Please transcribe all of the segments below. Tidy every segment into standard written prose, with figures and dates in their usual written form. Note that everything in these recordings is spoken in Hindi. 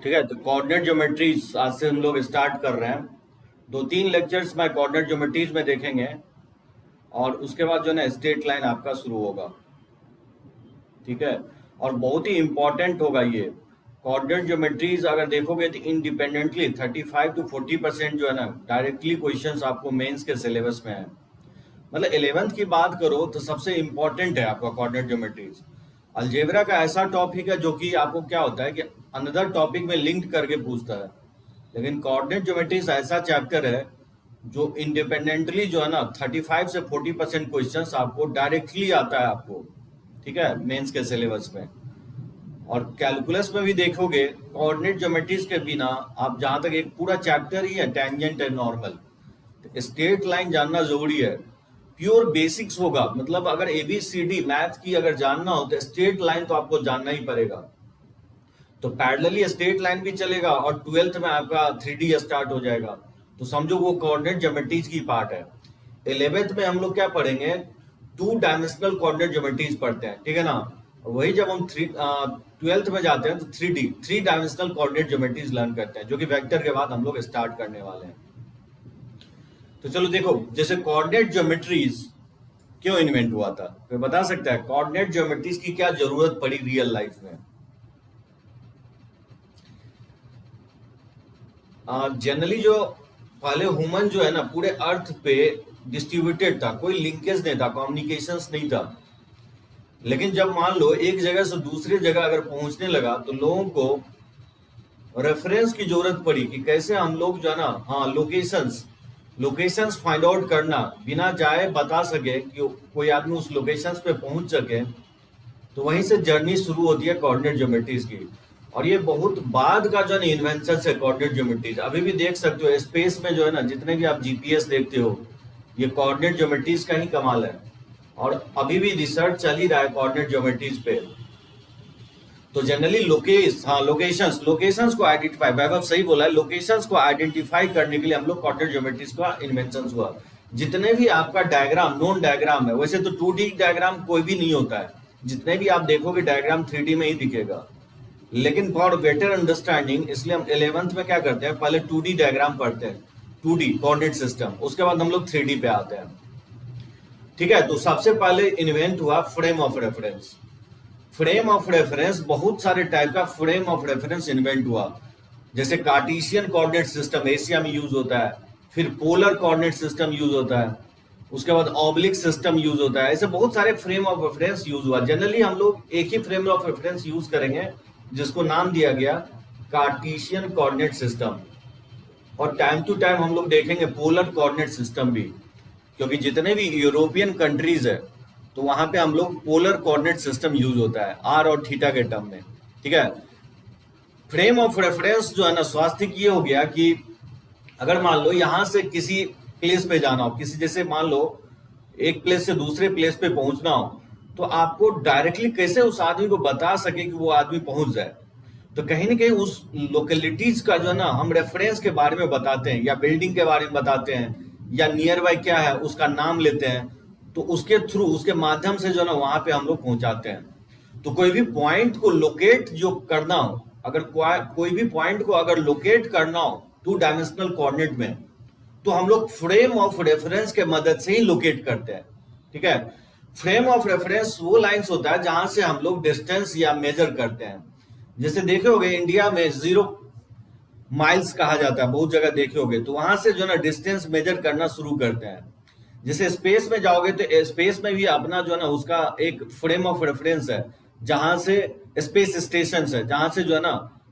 ठीक है, तो कोऑर्डिनेट ज्योमेट्रीज आज से हम लोग स्टार्ट कर रहे हैं। 2-3 लेक्चर्स में कोऑर्डिनेट ज्योमेट्रीज में देखेंगे और उसके बाद जो है ना स्ट्रेट लाइन आपका शुरू होगा। ठीक है, और बहुत ही इंपॉर्टेंट होगा ये कोऑर्डिनेट ज्योमेट्रीज। अगर देखोगे तो इंडिपेंडेंटली 35 to 40% जो है ना डायरेक्टली क्वेश्चंस आपको मेंस के सिलेबस में है। मतलब 11th की बात करो तो सबसे इम्पोर्टेंट है आपका कोऑर्डिनेट ज्योमेट्रीज। अलजेब्रा का ऐसा टॉपिक है जो कि आपको क्या होता है कि अनदर टॉपिक में लिंक करके पूछता है, लेकिन कोऑर्डिनेट ज्योमेट्रीज ऐसा चैप्टर है जो इंडिपेंडेंटली जो है ना 35 से 40% क्वेश्चंस आपको डायरेक्टली आता है आपको। ठीक है, मेंस के सिलेबस में। और कैलकुलस में भी देखोगे कोऑर्डिनेट ज्योमेट्रीज के बिना आप जहां तक एक पूरा चैप्टर ही है tangent and normal, straight line जानना जरूरी है। प्योर बेसिक्स होगा, मतलब अगर ABCD मैथ की अगर जानना हो तो स्ट्रेट लाइन तो आपको जानना ही पड़ेगा। तो पैरेलली स्ट्रेट लाइन भी चलेगा और 12th में आपका 3D स्टार्ट हो जाएगा, तो समझो वो कोऑर्डिनेट ज्योमेट्रीज की पार्ट है। 11th में हम लोग क्या पढ़ेंगे, 2 डायमेंशनल कोऑर्डिनेट ज्योमेट्रीज पढ़ते हैं। ठीक है ना, वही जब हम 12th में जाते हैं तो 3 डायमेंशनल कोऑर्डिनेट ज्योमेट्रीज लर्न करते हैं, जो कि वेक्टर के बाद हम लोग स्टार्ट करने वाले हैं। तो चलो देखो, जैसे कोऑर्डिनेट ज्योमेट्रीज क्यों इन्वेंट हुआ था, कोई बता सकता है कोऑर्डिनेट ज्योमेट्रीज की क्या जरूरत पड़ी रियल लाइफ में? जनरली जो पहले ह्यूमन जो है ना पूरे अर्थ पे डिस्ट्रीब्यूटेड था, कोई लिंकेज नहीं था, कम्युनिकेशंस नहीं था। लेकिन जब मान लो एक जगह से दूसरी जगह अगर पहुंचने लगा तो लोगों को रेफरेंस की जरूरत पड़ी कि कैसे हम लोग जो है ना लोकेशंस फाइंड आउट करना, बिना जाए बता सके कि कोई आदमी उस लोकेशंस पे पहुंच सके। तो वहीं से जर्नी शुरू होती है कोऑर्डिनेट ज्योमेट्रीज की। और ये बहुत बाद का जो है इन्वेंशन है कोऑर्डिनेट ज्योमेट्रीज। अभी भी देख सकते हो स्पेस में जो है ना जितने भी आप GPS देखते हो, ये कोऑर्डिनेट ज्योमेट्रीज का ही कमाल है। और अभी भी रिसर्च चल ही रहा है कोऑर्डिनेट ज्योमेट्रीज पे। तो जनरली लोकेशंस को आइडेंटिफाई, वैभव सही बोला है, लोकेशंस को आइडेंटिफाई करने के लिए हम लोग कोऑर्डिनेट ज्योमेट्रीज का इन्वेंशन हुआ। जितने भी आपका डायग्राम नोन डायग्राम है, वैसे तो 2D डायग्राम कोई भी नहीं होता है, जितने भी आप देखोगे डायग्राम 3D में ही दिखेगा। लेकिन फॉर बेटर अंडरस्टैंडिंग इसलिए हम 11th में क्या करते हैं, पहले 2D डायग्राम पढ़ते हैं, 2D कोऑर्डिनेट सिस्टम, उसके बाद हम लोग 3D पे आते हैं। ठीक है, तो सबसे पहले इन्वेंट हुआ frame of reference. Frame of reference, बहुत सारे टाइप का फ्रेम ऑफ रेफरेंस इन्वेंट हुआ। जैसे कार्टेशियन कोऑर्डिनेट सिस्टम एशिया में यूज होता है, फिर पोलर कोऑर्डिनेट सिस्टम यूज होता है, उसके बाद ऑब्लिक सिस्टम यूज होता है। ऐसे बहुत सारे फ्रेम ऑफ रेफरेंस यूज हुआ। जनरली हम लोग एक ही फ्रेम ऑफ रेफरेंस यूज करेंगे जिसको नाम दिया गया कार्टेशियन कोऑर्डिनेट सिस्टम। और टाइम टू टाइम हम लोग देखेंगे पोलर कोऑर्डिनेट सिस्टम भी, क्योंकि जितने भी यूरोपियन कंट्रीज है तो वहां पे हम लोग पोलर कोऑर्डिनेट सिस्टम यूज होता है R और थीटा के टर्म में। ठीक है, फ्रेम ऑफ रेफरेंस जो है ना स्वास्थ्य ये हो गया कि अगर मान लो यहां से किसी प्लेस पे जाना हो, किसी जैसे मान लो एक प्लेस से दूसरे प्लेस पे पहुंचना हो, तो आपको डायरेक्टली कैसे उस आदमी को बता सके कि वो आदमी पहुंच जाए। तो कहीं ना कहीं उस लोकेलिटीज का जो है ना हम रेफरेंस के बारे में बताते हैं, या बिल्डिंग के बारे में बताते हैं, या नियर बाय क्या है उसका नाम लेते हैं। तो उसके थ्रू, उसके माध्यम से जो है ना वहां पे हम लोग पहुंचाते हैं। तो कोई भी पॉइंट को लोकेट जो करना हो, अगर कोई भी पॉइंट को अगर लोकेट करना हो 2 डायमेंशनल कोऑर्डिनेट में, तो हम लोग फ्रेम ऑफ रेफरेंस के मदद से ही लोकेट करते हैं। ठीक है, फ्रेम ऑफ रेफरेंस वो लाइंस होता है जहां से हम लोग डिस्टेंस या मेजर करते हैं। जैसे देखे होगे इंडिया में 0 माइल्स कहा जाता है, बहुत जगह देखे होगे, तो वहां से जो ना डिस्टेंस मेजर करना शुरू करते हैं। जैसे स्पेस में जाओगे तो स्पेस में भी अपना जो है ना उसका एक फ्रेम ऑफ रेफरेंस है, जहां से स्पेस स्टेशन है, जहां से जो है ना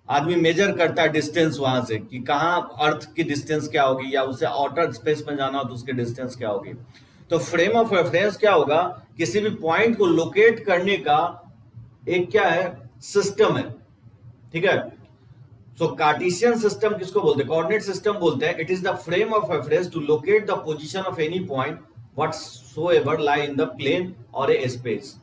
आदमी मेजर करता है डिस्टेंस वहां से कि कहाँ अर्थ की डिस्टेंस क्या होगी, या उसे आउटर स्पेस में जाना हो तो उसकी डिस्टेंस क्या होगी। तो फ्रेम ऑफ रेफरेंस क्या होगा, किसी भी पॉइंट को लोकेट करने का एक क्या है, सिस्टम है। ठीक है, सो कार्टेशियन सिस्टम किसको बोलते हैं, कोऑर्डिनेट सिस्टम बोलते हैं। It is the frame of reference to locate the position of any point whatsoever lie in the plane और ए स्पेस।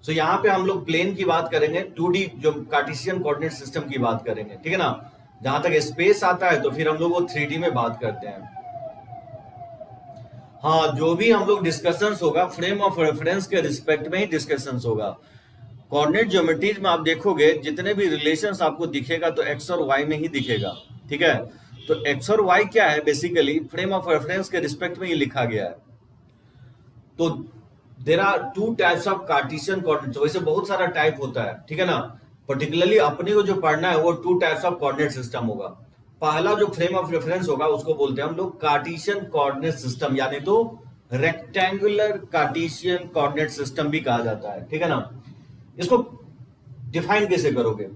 सो यहाँ पे हम लोग प्लेन की बात करेंगे, 2D जो कार्टेशियन कोऑर्डिनेट सिस्टम की बात करेंगे। ठीक है ना, जहां तक स्पेस आता है तो फिर हम लोग वो 3D में बात करते हैं। हाँ, जो भी हम लोग डिस्कशंस होगा फ्रेम ऑफ रेफरेंस के रिस्पेक्ट में ही डिस्कशंस होगा। कोऑर्डिनेट ज्योमेट्रीज में आप देखोगे जितने भी रिलेशंस आपको दिखेगा तो एक्स और वाई में ही दिखेगा, ठीक है। तो एक्स और वाई क्या है, बेसिकली फ्रेम ऑफ रेफरेंस के रिस्पेक्ट में ये लिखा गया है। तो there are two types of Cartesian coordinates, वैसे बहुत सारा टाइप होता है, ठीक है ना। पर्टिकुलरली अपने को जो पढ़ना है वो to types of coordinate system होगा। पहला जो फ्रेम ऑफ रेफरेंस होगा उसको बोलते हैं हम लोग कार्टेशियन कोऑर्डिनेट सिस्टम, यानी तो रेक्टेंगुलर कार्टेशियन कोऑर्डिनेट सिस्टम भी कहा जाता है, ठीक है ना। इसको डिफाइन कैसे करोगे,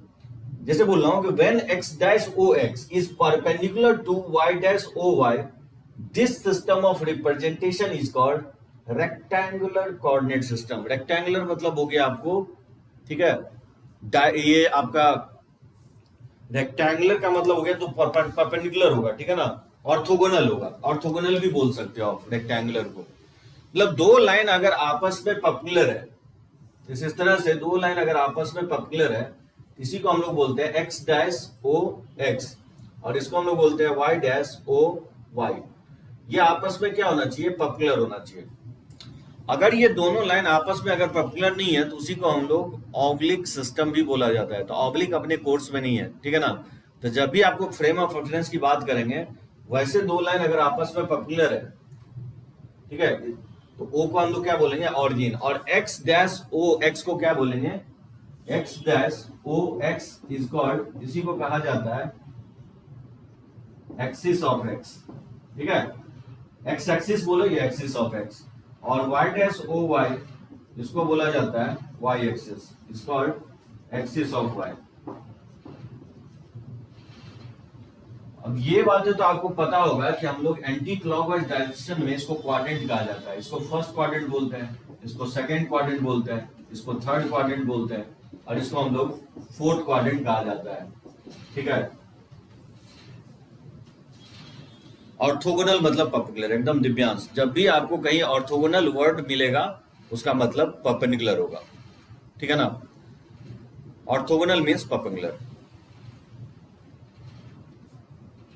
जैसे बोल रहा हूं कि when x dash O X is perpendicular to y dash O Y, this system of representation is called rectangular coordinate system. Rectangular मतलब हो गया आपको, ठीक है, ये आपका रेक्टेंगुलर का मतलब हो गया तो परपेंडिकुलर होगा, ठीक है ना। ऑर्थोगोनल होगा, ऑर्थोगोनल भी बोल सकते हो आप रेक्टेंगुलर को। मतलब दो लाइन अगर आपस में परपेंडिकुलर है, इस तरह से दो लाइन अगर आपस में परपेंडिकुलर है, इसी को हम लोग बोलते हैं एक्स डैश ओ एक्स, और इसको हम लोग बोलते हैं वाई डैश ओ वाई। ये आपस में क्या होना चाहिए, परपेंडिकुलर होना चाहिए। अगर ये दोनों लाइन आपस में अगर परपेंडिकुलर नहीं है तो उसी को हम लोग ऑब्लिक सिस्टम भी बोला जाता है। तो ऑब्लिक अपने कोर्स में नहीं है, ठीक है ना। तो जब भी आपको फ्रेम ऑफ रेफरेंस की बात करेंगे, वैसे दो लाइन अगर आपस में परपेंडिकुलर है, ठीक है, तो ओ को हम लोग क्या बोलेंगे, ऑरिजिन। और एक्स डैश ओ एक्स को क्या बोलेंगे, X dash O X is called, इसी को कहा जाता है एक्सिस ऑफ एक्स, ठीक है। एक्स एक्सिस बोलो, ये एक्सिस ऑफ एक्स। और y डैश ओ वाई, इसको बोला जाता है y axis, is called axis of y। अब ये बातें तो आपको पता होगा कि हम लोग एंटी क्लॉकवाइज डायरेक्शन में इसको क्वाड्रेंट कहा जाता है। इसको फर्स्ट क्वाड्रेंट बोलते हैं, इसको सेकंड क्वाड्रेंट बोलते हैं, इसको थर्ड क्वाड्रेंट बोलते हैं, और इसको हम लोग फोर्थ क्वाड्रेंट कहा जाता है, ठीक है। ऑर्थोगोनल मतलब परपेंडिकुलर, एकदम दिव्यांश। जब भी आपको कहीं ऑर्थोगोनल वर्ड मिलेगा उसका मतलब परपेंडिकुलर होगा, ठीक है ना। Orthogonal means perpendicular.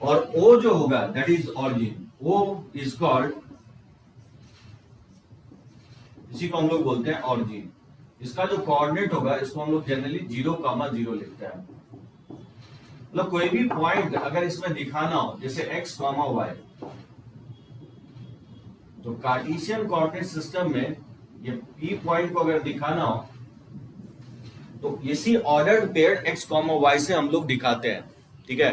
और ओ जो होगा that is origin, O is called, इसी को हम लोग बोलते हैं ऑरिजिन। इसका जो कोऑर्डिनेट होगा इसको हम लोग जनरली 0,0 लिखते हैं। मतलब कोई भी पॉइंट अगर इसमें दिखाना हो, जैसे x, y, तो कार्टेशियन कोऑर्डिनेट सिस्टम में ये P पॉइंट को अगर दिखाना हो तो इसी ऑर्डर्ड पेयर x, y से हम लोग दिखाते हैं, ठीक है।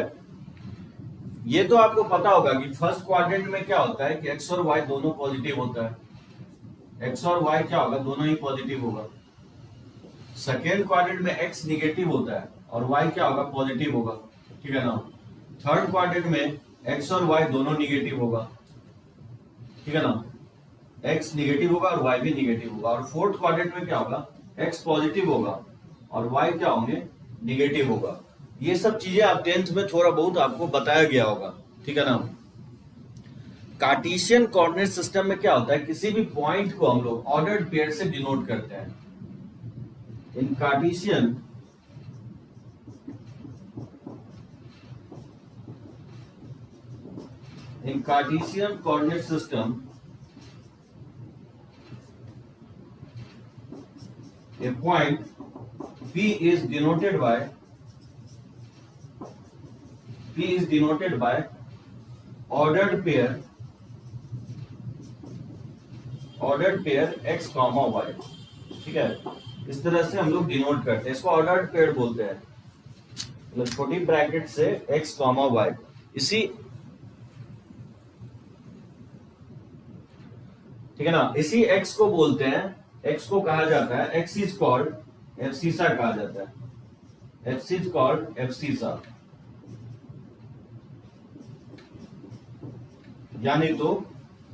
ये तो आपको पता होगा कि फर्स्ट क्वाड्रेंट में क्या होता है कि x और y दोनों पॉजिटिव होता है, x और y क्या होगा, दोनों ही पॉजिटिव होगा। सेकेंड क्वाड्रेंट में x निगेटिव होता है और y क्या होगा, पॉजिटिव होगा, ठीक है ना। थर्ड क्वाड्रेंट में x और y दोनों निगेटिव होगा, ठीक है ना, x निगेटिव होगा और y भी निगेटिव होगा। और फोर्थ क्वाड्रेंट में क्या होगा, x पॉजिटिव होगा और y क्या होंगे, निगेटिव होगा। ये सब चीजें आप 10th में थोड़ा बहुत आपको बताया गया होगा, ठीक है ना। कार्टेशियन कोऑर्डिनेट सिस्टम में क्या होता है, किसी भी पॉइंट को हम लोग ऑर्डर्ड पेयर से डिनोट करते हैं। इन Cartesian coordinate system, a point P is denoted by ordered pair x, y, ठीक है। इस तरह से हम लोग डिनोट करते हैं, इसको ऑर्डर्ड पेयर बोलते हैं। मतलब छोटी ब्रैकेट से x, y, इसी, ठीक है ना, इसी x को बोलते हैं, x को कहा जाता है, x इज कॉल्ड एब्सिसा कहा जाता है, x इज कॉल्ड एब्सिसा, यानी तो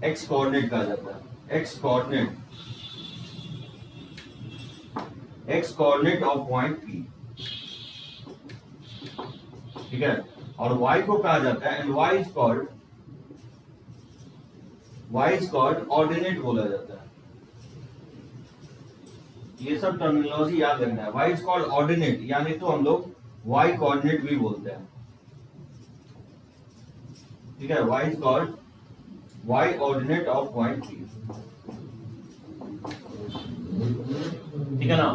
x कोऑर्डिनेट कहा जाता है, x coordinate of point P, ठीक है। और y को कहा जाता है, and y is called ordinate बोला जाता है। ये सब टर्मिनोलॉजी याद रखना है। y इज कॉल्ड ऑर्डिनेट, यानी तो हम लोग y कोऑर्डिनेट भी बोलते हैं, ठीक है। y is called y ordinate of point P, ठीक है ना।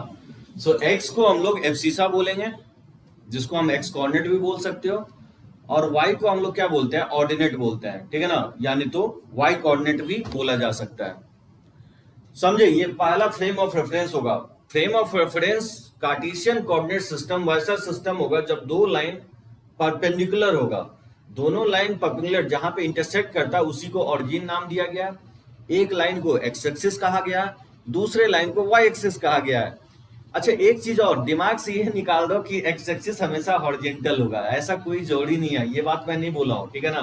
सो एक्स को हम लोग एब्सिसा बोलेंगे, जिसको हम एक्स कोऑर्डिनेट भी बोल सकते हो, और वाई को हम लोग क्या बोलते हैं, ऑर्डिनेट बोलते हैं, ठीक है ना, यानी तो वाई कोऑर्डिनेट भी बोला जा सकता है। समझे, ये पहला फ्रेम ऑफ रेफरेंस होगा। Frame of reference Cartesian coordinate system वैसा सिस्टम होगा जब दो लाइन परपेंडिकुलर होगा, दोनों लाइन परपेंडिकुलर जहां पे इंटरसेक्ट करता है उसी को ऑरिजिन नाम दिया गया। एक लाइन को एक्स एक्सिस कहा गया, दूसरे लाइन को वाई एक्सिस कहा गया है। अच्छा, एक चीज और दिमाग से ये निकाल दो कि एक्स एक्सिस हमेशा हॉरिजॉन्टल होगा, ऐसा कोई जोड़ी नहीं है, ये बात मैं नहीं बोला हूं, ठीक है ना।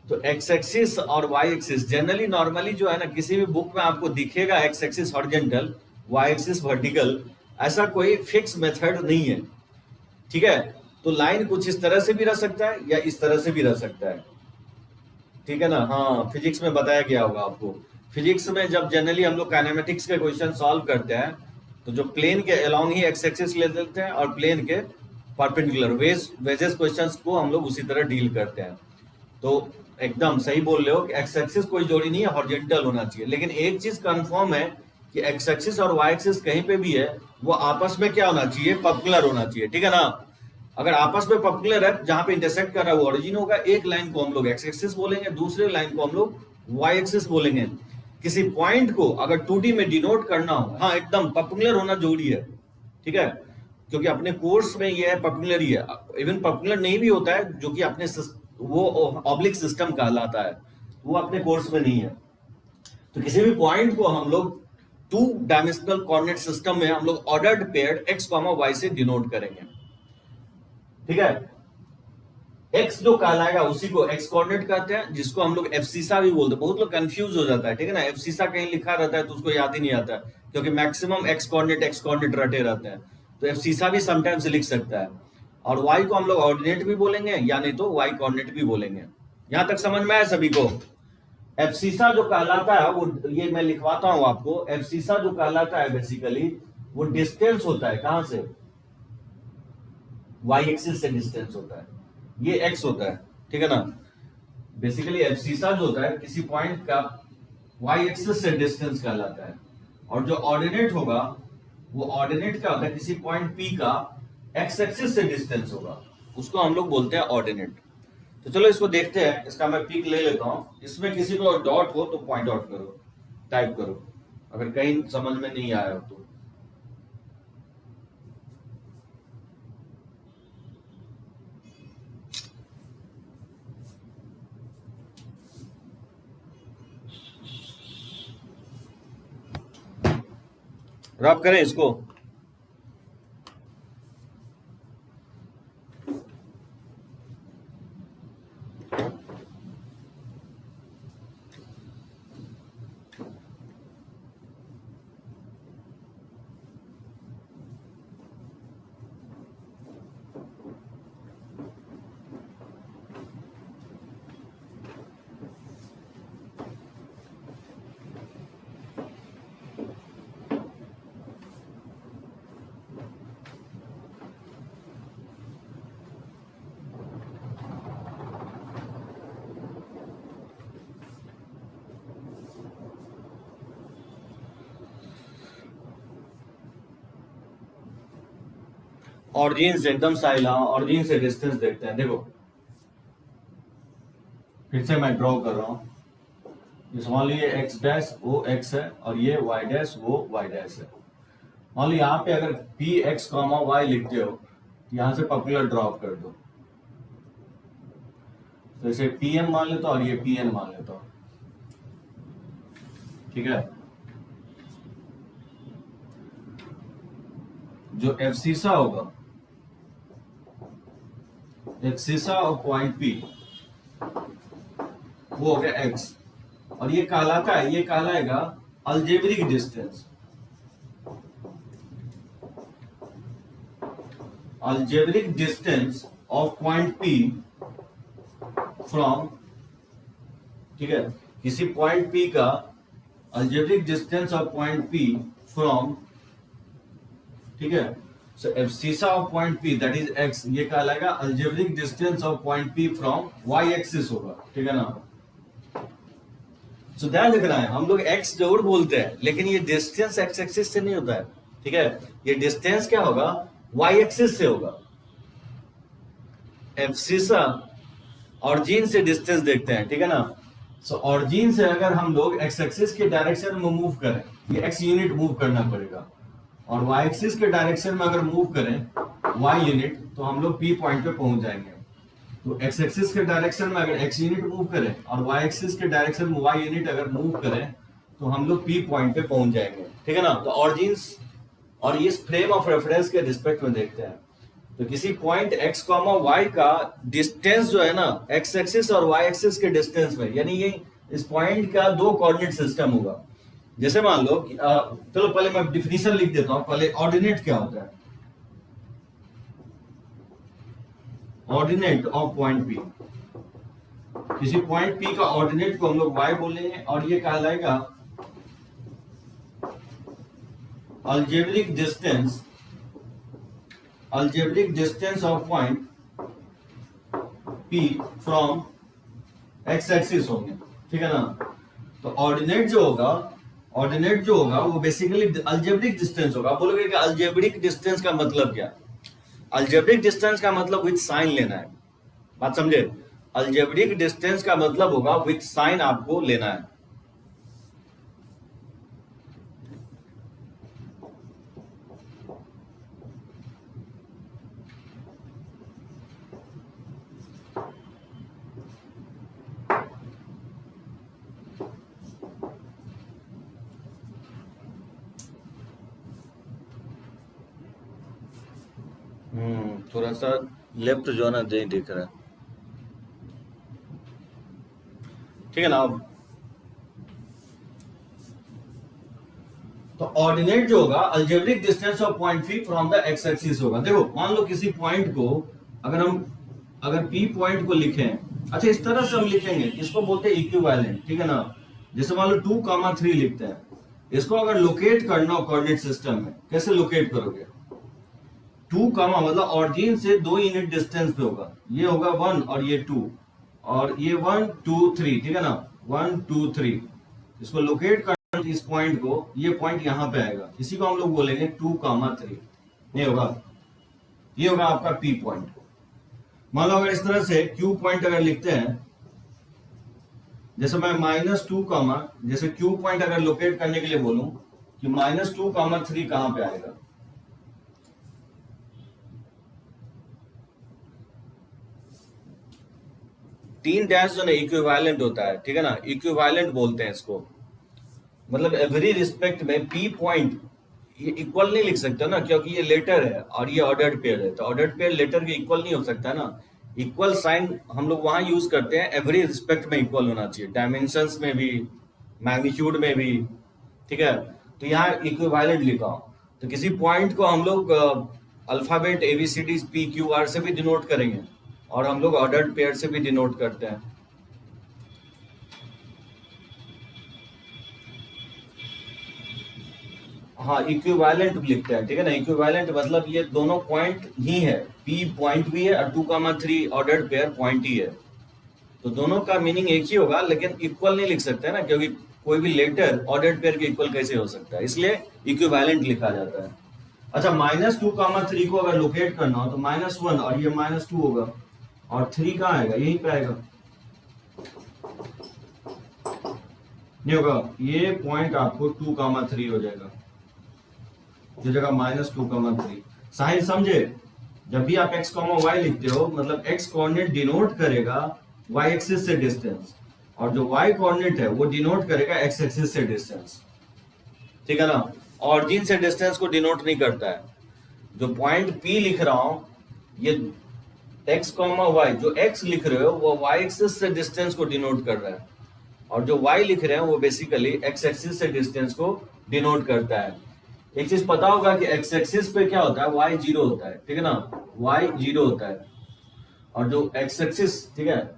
तो एक्स एक्सिस और वाई एक्सिस जनरली नॉर्मली जो है ना, किसी भी बुक में आपको दिखेगा X axis horizontal, Y axis vertical, ऐसा कोई फिक्स मेथड नहीं है, ठीक है। तो लाइन कुछ इस तरह से भी रह सकता है या इस तरह से भी रह सकता है, ठीक है ना। हाँ, फिजिक्स में बताया गया होगा आपको। फिजिक्स में जब जनरली हम लोग काइनेमेटिक्स के क्वेश्चन सॉल्व करते हैं तो जो प्लेन के अलोंग ही एक्स एक्सिस ले लेते हैं और प्लेन के परपेंडिकुलर वेजेस क्वेश्चंस को हम लोग उसी तरह डील करते हैं। तो एकदम सही बोल रहे हो कि एक्स एक्सिस कोई जोड़ी नहीं है, हॉरिजॉन्टल होना चाहिए। लेकिन एक चीज कंफर्म है कि एक्स एक्सिस और वाई एक्सिस कहीं पे भी है, वो आपस में क्या होना चाहिए, परपेंडिकुलर होना चाहिए, ठीक है ना। अगर आपस में परपेंडिकुलर है, जहां पे इंटरसेक्ट कर रहा है वो ओरिजिन होगा। एक लाइन को हम लोग एक्स एक्सिस बोलेंगे, दूसरे लाइन को हम लोग वाई एक्सिस बोलेंगे। किसी पॉइंट को अगर 2D में डिनोट करना हो, हाँ एकदम परपेंडिकुलर होना जरूरी है, ठीक है, क्योंकि अपने कोर्स में ये है परपेंडिकुलर ही है। इवन परपेंडिकुलर नहीं भी होता है, जो कि अपने वो ऑब्लिक सिस्टम कहलाता है, वो अपने कोर्स में नहीं है। तो किसी भी पॉइंट को हम लोग 2 डायमेंशनल कोऑर्डिनेट सिस्टम में हम लोग ordered pair X comma Y से डिनोट करेंगे, ठीक है। एक्स जो कहलाएगा उसी को एक्स कोऑर्डिनेट कहते हैं, जिसको हम लोग एब्सिसा भी बोलते हैं। बहुत लोग कंफ्यूज हो जाता है, ठीक है ना, एब्सिसा कहीं लिखा रहता है तो उसको याद ही नहीं आता है, क्योंकि मैक्सिमम एक्स कोऑर्डिनेट रटे रहते हैं। तो एब्सिसा भी समटाइम्स लिख सकता है। और वाई को हम लोग ऑर्डिनेट भी बोलेंगे या नहीं तो वाई कोऑर्डिनेट भी बोलेंगे। यहां तक समझ में आया सभी को। एब्सिसा जो कहलाता है वो, ये मैं लिखवाता हूं आपको, एब्सिसा जो कहलाता है बेसिकली वो डिस्टेंस होता है, कहां से, वाई एक्सिस से डिस्टेंस होता है, ये एक्स होता है, ठीक है ना। बेसिकली एब्सिसा जो होता है किसी पॉइंट का वाई एक्सिस से डिस्टेंस कहलाता है। और जो ऑर्डिनेट होगा वो ऑर्डिनेट क्या होता है, किसी पॉइंट पी का एक्स एक्सिस से डिस्टेंस होगा, उसको हम लोग बोलते हैं ऑर्डिनेट। तो चलो इसको देखते हैं, इसका मैं पिक ले लेता हूं। इसमें किसी को डॉट हो तो पॉइंट आउट करो, टाइप करो, अगर कहीं समझ में नहीं आया हो तो। रब करें इसको। ऑरिजिन से एकदम साहिल, हाँ ऑरिजिन से डिस्टेंस देखते हैं। देखो फिर से मैं ड्रॉ कर रहा हूं। मान लीजिए एक्स डैश वो एक्स है और ये वाई डैश वो वाई डैश है। मान लीजिए यहाँ पे अगर पी एक्स कॉमा वाई लिखते हो तो यहां से पॉपुलर ड्रॉप कर दो, तो इसे पी एम मान लेता हूं और ये पी एन मान लेता हूं, ठीक है। जो एब्सिसा होगा, एब्सिसा और पॉइंट पी वो हो गया एक्स, और ये कहलाता है, ये कहलाएगा algebraic distance. Algebraic distance of point P from, ठीक है, किसी पॉइंट पी का algebraic distance of point P from, ठीक है। So abscissa of point P that is x, ये कहलाएगा algebraic distance of point P from y axis होगा, ठीक है ना। सो ध्यान रखना है, हम लोग एक्स जरूर बोलते हैं लेकिन ये डिस्टेंस एक्स एक्सिस से नहीं होता है, ठीक है, ये डिस्टेंस क्या होगा, वाई एक्सिस से होगा। एब्सिसा ऑरिजिन से डिस्टेंस देखते हैं, ठीक है ना। सो ऑरिजिन से अगर हम लोग एक्स एक्सिस के डायरेक्शन में मूव करें, ये एक्स यूनिट मूव करना पड़ेगा, और वाई एक्सिस के डायरेक्शन में अगर मूव करें वाई यूनिट, तो हम लोग पी पॉइंट पे पहुंच जाएंगे। तो एक्स एक्सिस के डायरेक्शन में अगर एक्स यूनिट मूव करें और वाई एक्सिस के डायरेक्शन में वाई यूनिट अगर मूव करें, तो हम लोग पी पॉइंट पे पहुंच जाएंगे, ठीक है ना। तो ऑरिजिन और इस फ्रेम ऑफ रेफरेंस के रिस्पेक्ट में देखते हैं। तो किसी पॉइंट x कॉमा y का डिस्टेंस जो है ना, x एक्सिस और y एक्सिस के डिस्टेंस में, यानी ये इस पॉइंट का दो कोऑर्डिनेट सिस्टम होगा। जैसे मान लो कि चलो पहले मैं डिफिनीशन लिख देता हूं, पहले ऑर्डिनेट क्या होता है। ऑर्डिनेट ऑफ पॉइंट P, किसी पॉइंट P का ऑर्डिनेट को हम लोग y बोलेंगे, और ये कहलाएगा algebraic distance of point P from x axis होंगे, ठीक है ना। तो ऑर्डिनेट जो होगा वो बेसिकली अलजेब्रिक डिस्टेंस होगा। आप बोलोगे कि अलजेब्रिक डिस्टेंस का मतलब क्या, अलजेब्रिक डिस्टेंस का मतलब विथ साइन लेना है, बात समझे। अलजेब्रिक डिस्टेंस का मतलब होगा विथ साइन आपको लेना है। थोड़ा सा लेफ्ट जो है ना नहीं दिख रहा है, ठीक है ना। तो ऑर्डिनेट जो होगा algebraic distance of point P from the x axis होगा। देखो मान लो किसी पॉइंट को अगर P पॉइंट को लिखें, अच्छा इस तरह से हम लिखेंगे, इसको बोलते हैं इक्विवेलेंट, ठीक है ना। जैसे मान लो 2,3 लिखते हैं, इसको अगर लोकेट करना हो कोऑर्डिनेट सिस्टम में, कैसे लोकेट करोगे। 2 मतलब ऑरिजिन से 2 यूनिट डिस्टेंस पे होगा, ये होगा 1 और ये 2, और ये 1 2 3, ठीक है ना, 1 2 3। इसको लोकेट करना इस पॉइंट को, ये पॉइंट यहां पे आएगा, इसी को हम लोग बोलेंगे 2,3। ये होगा आपका P पॉइंट। मान लो अगर इस तरह से Q पॉइंट अगर लिखते हैं, जैसे मैं -2, जैसे Q पॉइंट अगर लोकेट करने के लिए बोलूं कि -2,3 कहां पे आएगा, तीन डैश जो ना इक्विवेलेंट होता है, ठीक है ना, इक्विवेलेंट बोलते हैं इसको। मतलब एवरी रिस्पेक्ट में P पॉइंट ये इक्वल नहीं लिख सकता ना, क्योंकि ये लेटर है और ये ऑर्डर्ड पेयर है, तो ऑर्डर्ड पेयर लेटर के इक्वल नहीं हो सकता ना। इक्वल साइन हम लोग वहां यूज करते हैं, एवरी रिस्पेक्ट में इक्वल होना चाहिए, डायमेंशंस में भी, मैग्नीट्यूड में भी, ठीक है। तो यहाँ इक्विवेलेंट लिखा हो, तो किसी पॉइंट को हम लोग अल्फाबेट ABCD PQR से भी डिनोट करेंगे, और हम लोग ऑर्डर्ड पेयर से भी डिनोट करते हैं। हाँ इक्विवेलेंट लिखते हैं, ठीक है ना। इक्विवेलेंट मतलब ये दोनों पॉइंट ही है, P पॉइंट भी है और 2,3 ऑर्डर्ड पेयर पॉइंट ही है, तो दोनों का मीनिंग एक ही होगा, लेकिन इक्वल नहीं लिख सकते ना, क्योंकि कोई भी लेटर ऑर्डर्ड पेयर के इक्वल कैसे हो सकता है, इसलिए इक्विवेलेंट लिखा जाता है। अच्छा -2,3 को अगर लोकेट करना हो तो -1 और ये -2 होगा, और 3 कहाँ आएगा, यहीं पे आएगा, नहीं होगा, ये पॉइंट आपको 2,3 हो जाएगा, जो जगह -2,3। साइन समझे, जब भी आप x, y लिखते हो, मतलब x कोऑर्डिनेट डिनोट करेगा y एक्सिस से डिस्टेंस, और जो y कोऑर्डिनेट है वो डिनोट करेगा x एक्सिस से डिस्टेंस, ठीक है ना। ऑरिजिन से डिस्टेंस को डिनोट नहीं करता है। जो पॉइंट P लिख रहा हूं, ये x, y, जो x लिख रहे हो वो y एक्सिस से डिस्टेंस को डिनोट कर रहा है, और जो y लिख रहे हैं वो बेसिकली x एक्सिस से डिस्टेंस को डिनोट करता है। एक चीज पता होगा कि x एक्सिस पे क्या होता है, y 0 होता है, ठीक है ना, y 0 होता है, और जो x एक्सिस, ठीक है,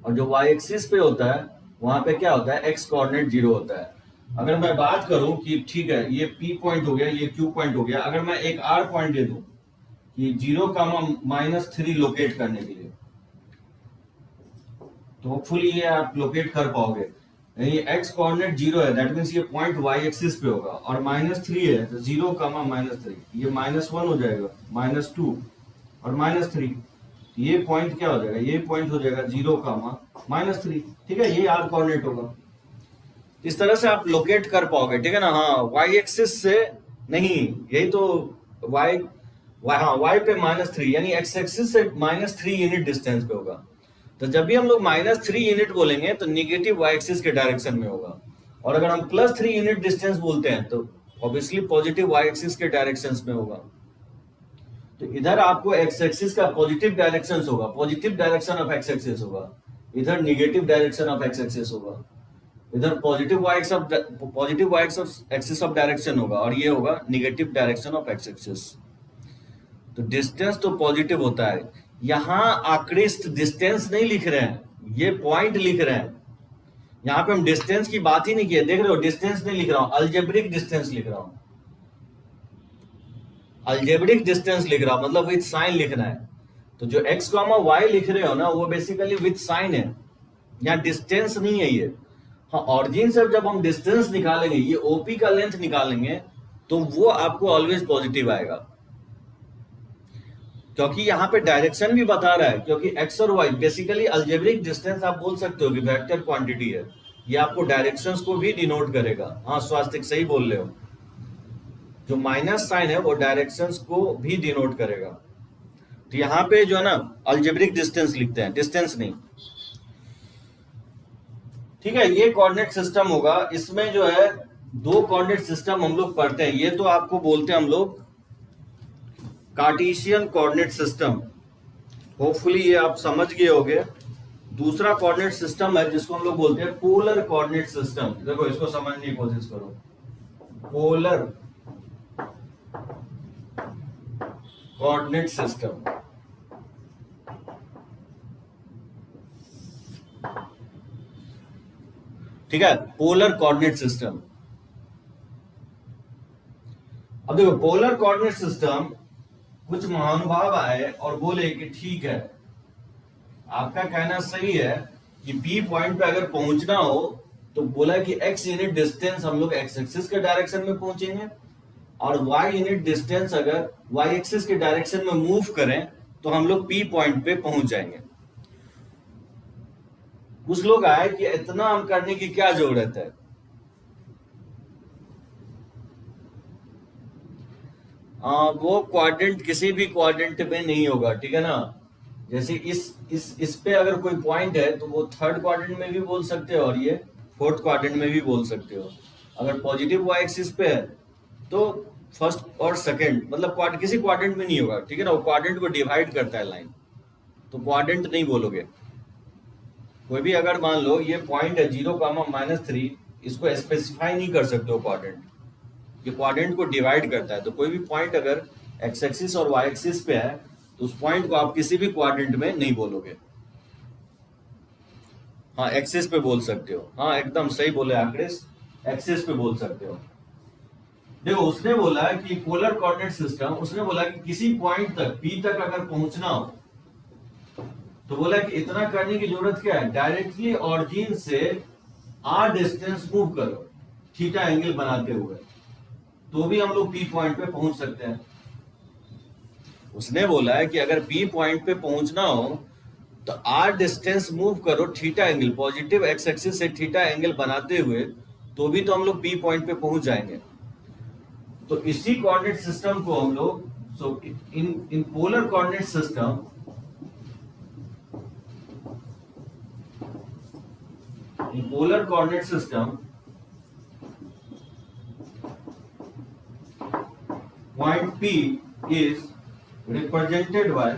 और जो y एक्सिस पे होता है वहां पे क्या होता है, x कोऑर्डिनेट 0 होता है। अगर मैं बात करूं कि ठीक है ये P पॉइंट हो गया, ये Q पॉइंट हो गया, अगर मैं एक R पॉइंट दे दूं कि 0,-3 लोकेट करने के लिए, तो होपफुली ये आप लोकेट कर पाओगे। ये x कोऑर्डिनेट 0 है, दैट मीन्स ये पॉइंट y एक्सिस पे होगा, और -3 है तो 0, -3, ये -1 हो जाएगा, -2 और -3, ये पॉइंट क्या हो जाएगा, ये पॉइंट हो जाएगा 0, -3, ठीक है, ये r कोऑर्डिनेट होगा। इस तरह से आप लोकेट कर पाओगे, ठीक है ना। हाँ, y एक्सिस से नहीं, यही तो y, हाँ y पे -3 यानी x एक्सिस से -3 यूनिट डिस्टेंस पे होगा। तो जब भी हम लोग -3 यूनिट बोलेंगे तो निगेटिव y एक्सिस के डायरेक्शन में होगा, और अगर हम +3 यूनिट डिस्टेंस बोलते हैं तो ऑब्वियसली पॉजिटिव y एक्सिस के डायरेक्शन में होगा। तो इधर आपको x एक्सिस का पॉजिटिव डायरेक्शन होगा, positive direction of x axis होगा, इधर negative direction of x axis होगा, इधर positive y axis of direction होगा, और ये होगा negative direction of x axis. तो डिस्टेंस तो पॉजिटिव होता है। यहां आंकड़े डिस्टेंस नहीं लिख रहे हैं, ये पॉइंट लिख रहे हैं। यहां पे हम डिस्टेंस की बात ही नहीं की, देख रहे हो, डिस्टेंस नहीं लिख रहा हूं, अलजेब्रिक डिस्टेंस लिख रहा हूं, अलजेब्रिक डिस्टेंस लिख रहा हूं, मतलब विथ साइन लिखना है। तो जो x, y लिख रहे हो ना, वो बेसिकली विथ साइन है, यहाँ डिस्टेंस नहीं है ये। हाँ, ऑरिजिन से जब हम डिस्टेंस निकालेंगे, ये ओपी का लेंथ निकालेंगे, तो वो आपको ऑलवेज पॉजिटिव आएगा, क्योंकि यहाँ पे डायरेक्शन भी बता रहा है, क्योंकि x और y बेसिकली अलजेब्रिक डिस्टेंस आप बोल सकते हो कि वेक्टर क्वांटिटी है, ये आपको डायरेक्शंस को भी डिनोट करेगा। हाँ स्वास्तिक, सही बोल रहे हो, जो माइनस साइन है वो डायरेक्शंस को भी डिनोट करेगा। तो यहाँ पे जो है ना अलजेब्रिक डिस्टेंस लिखते हैं, डिस्टेंस नहीं, ठीक है। ये कोऑर्डिनेट सिस्टम होगा, इसमें जो है 2 कोऑर्डिनेट सिस्टम हम लोग पढ़ते हैं, ये तो आपको बोलते हैं हम लोग कार्टेशियन कोऑर्डिनेट सिस्टम, होपफुली ये आप समझ गए होंगे। दूसरा कोऑर्डिनेट सिस्टम है जिसको हम लोग बोलते हैं पोलर कोऑर्डिनेट सिस्टम। देखो इसको समझने की कोशिश करो, पोलर कोऑर्डिनेट सिस्टम, ठीक है, पोलर कोऑर्डिनेट सिस्टम। अब देखो पोलर कोऑर्डिनेट सिस्टम, कुछ महानुभाव आए और बोले कि ठीक है, आपका कहना सही है कि बी पॉइंट पे अगर पहुंचना हो तो बोला कि x यूनिट डिस्टेंस हम लोग x एक्सिस के डायरेक्शन में पहुंचेंगे, और y यूनिट डिस्टेंस अगर y एक्सिस के डायरेक्शन में मूव करें तो हम लोग P पॉइंट पे पहुंच जाएंगे। कुछ लोग आए कि इतना हम करने की क्या जरूरत है, वो क्वाड्रेंट किसी भी क्वाड्रेंट में नहीं होगा, ठीक है ना। जैसे इस पे अगर कोई पॉइंट है तो वो 3rd क्वाड्रेंट में भी बोल सकते हो, और ये 4th क्वाड्रेंट में भी बोल सकते हो। अगर पॉजिटिव y एक्सिस पे है तो 1st और 2nd, मतलब किसी क्वाड्रेंट में नहीं होगा, ठीक है ना। वो क्वाड्रेंट को डिवाइड करता है लाइन, तो क्वाड्रेंट नहीं बोलोगे। कोई भी अगर मान लो ये पॉइंट है 0, -3, इसको स्पेसिफाई नहीं कर सकते हो क्वाड्रेंट, ये क्वाड्रेंट को डिवाइड करता है। तो कोई भी पॉइंट अगर x एक्सिस और y एक्सिस पे है तो उस पॉइंट को आप किसी भी क्वाड्रेंट में नहीं बोलोगे। हाँ एक्सिस पे बोल सकते हो, हाँ एकदम सही बोले आंकड़े, एक्सिस पे बोल सकते हो। देखो उसने बोला कि पोलर कोऑर्डिनेट सिस्टम, उसने बोला कि किसी पॉइंट तक P तक अगर पहुंचना हो तो बोला कि इतना करने की जरूरत क्या है, डायरेक्टली ऑरिजिन से r डिस्टेंस मूव करो थीटा एंगल बनाते हुए, तो भी हम लोग P पॉइंट पे पहुंच सकते हैं। उसने बोला है कि अगर P पॉइंट पे पहुंचना हो तो r डिस्टेंस मूव करो theta angle, positive x axis से थीटा एंगल बनाते हुए, तो भी तो हम लोग P पॉइंट पे पहुंच जाएंगे। तो इसी कोऑर्डिनेट सिस्टम को हम लोग in polar coordinate system, in polar coordinate system, point P is represented by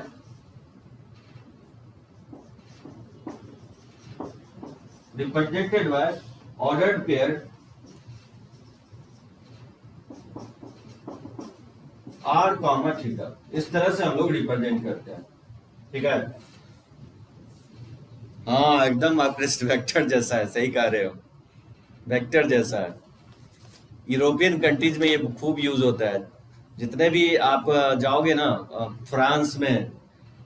ordered pair r, theta. इस तरह से हम लोग रिप्रेजेंट करते हैं, ठीक है। हाँ एकदम आप वेक्टर जैसा है, सही कह रहे हो, वेक्टर जैसा है। यूरोपियन कंट्रीज में ये खूब यूज होता है। जितने भी आप जाओगे ना फ्रांस में,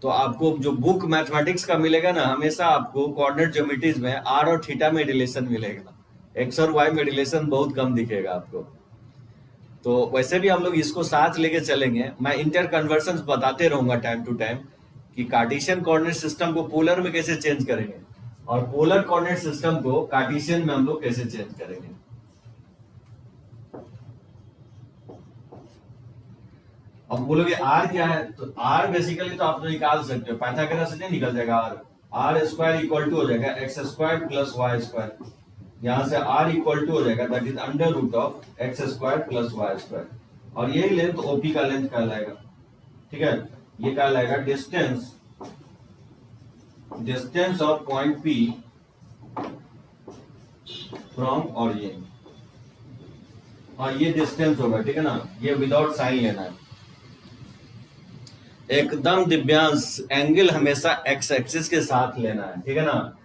तो आपको जो बुक मैथमेटिक्स का मिलेगा ना, हमेशा आपको कोऑर्डिनेट ज्योमेट्रीज में आर और थीटा में रिलेशन मिलेगा। एक्स और वाई में रिलेशन बहुत कम दिखेगा आपको। तो वैसे भी हम लोग इसको साथ लेके चलेंगे, मैं इंटर कन्वर्जन बताते रहूंगा टाइम टू टाइम कि कार्टेशियन कोऑर्डिनेट सिस्टम को पोलर में कैसे चेंज करेंगे और पोलर कोऑर्डिनेट सिस्टम को कार्टेशियन में हम लोग कैसे चेंज करेंगे। अब बोलोगे आर क्या है, तो आर बेसिकली तो आप तो निकाल सकते हो, पाइथागोरस से नहीं निकल जाएगा R. R square equal to हो जाएगा X square plus Y square, यहां से आर इक्वल टू हो जाएगा that is under root of X square plus Y square, और यही लेंथ ओपी का लेंथ कहलाएगा। ठीक है, ये कहलाएगा distance of point P from origin, और ये डिस्टेंस होगा। ठीक है ना, ये विदाउट साइन लेना है एकदम दिव्यांश, एंगल हमेशा एक्स एक्सिस के साथ लेना है। ठीक है ना,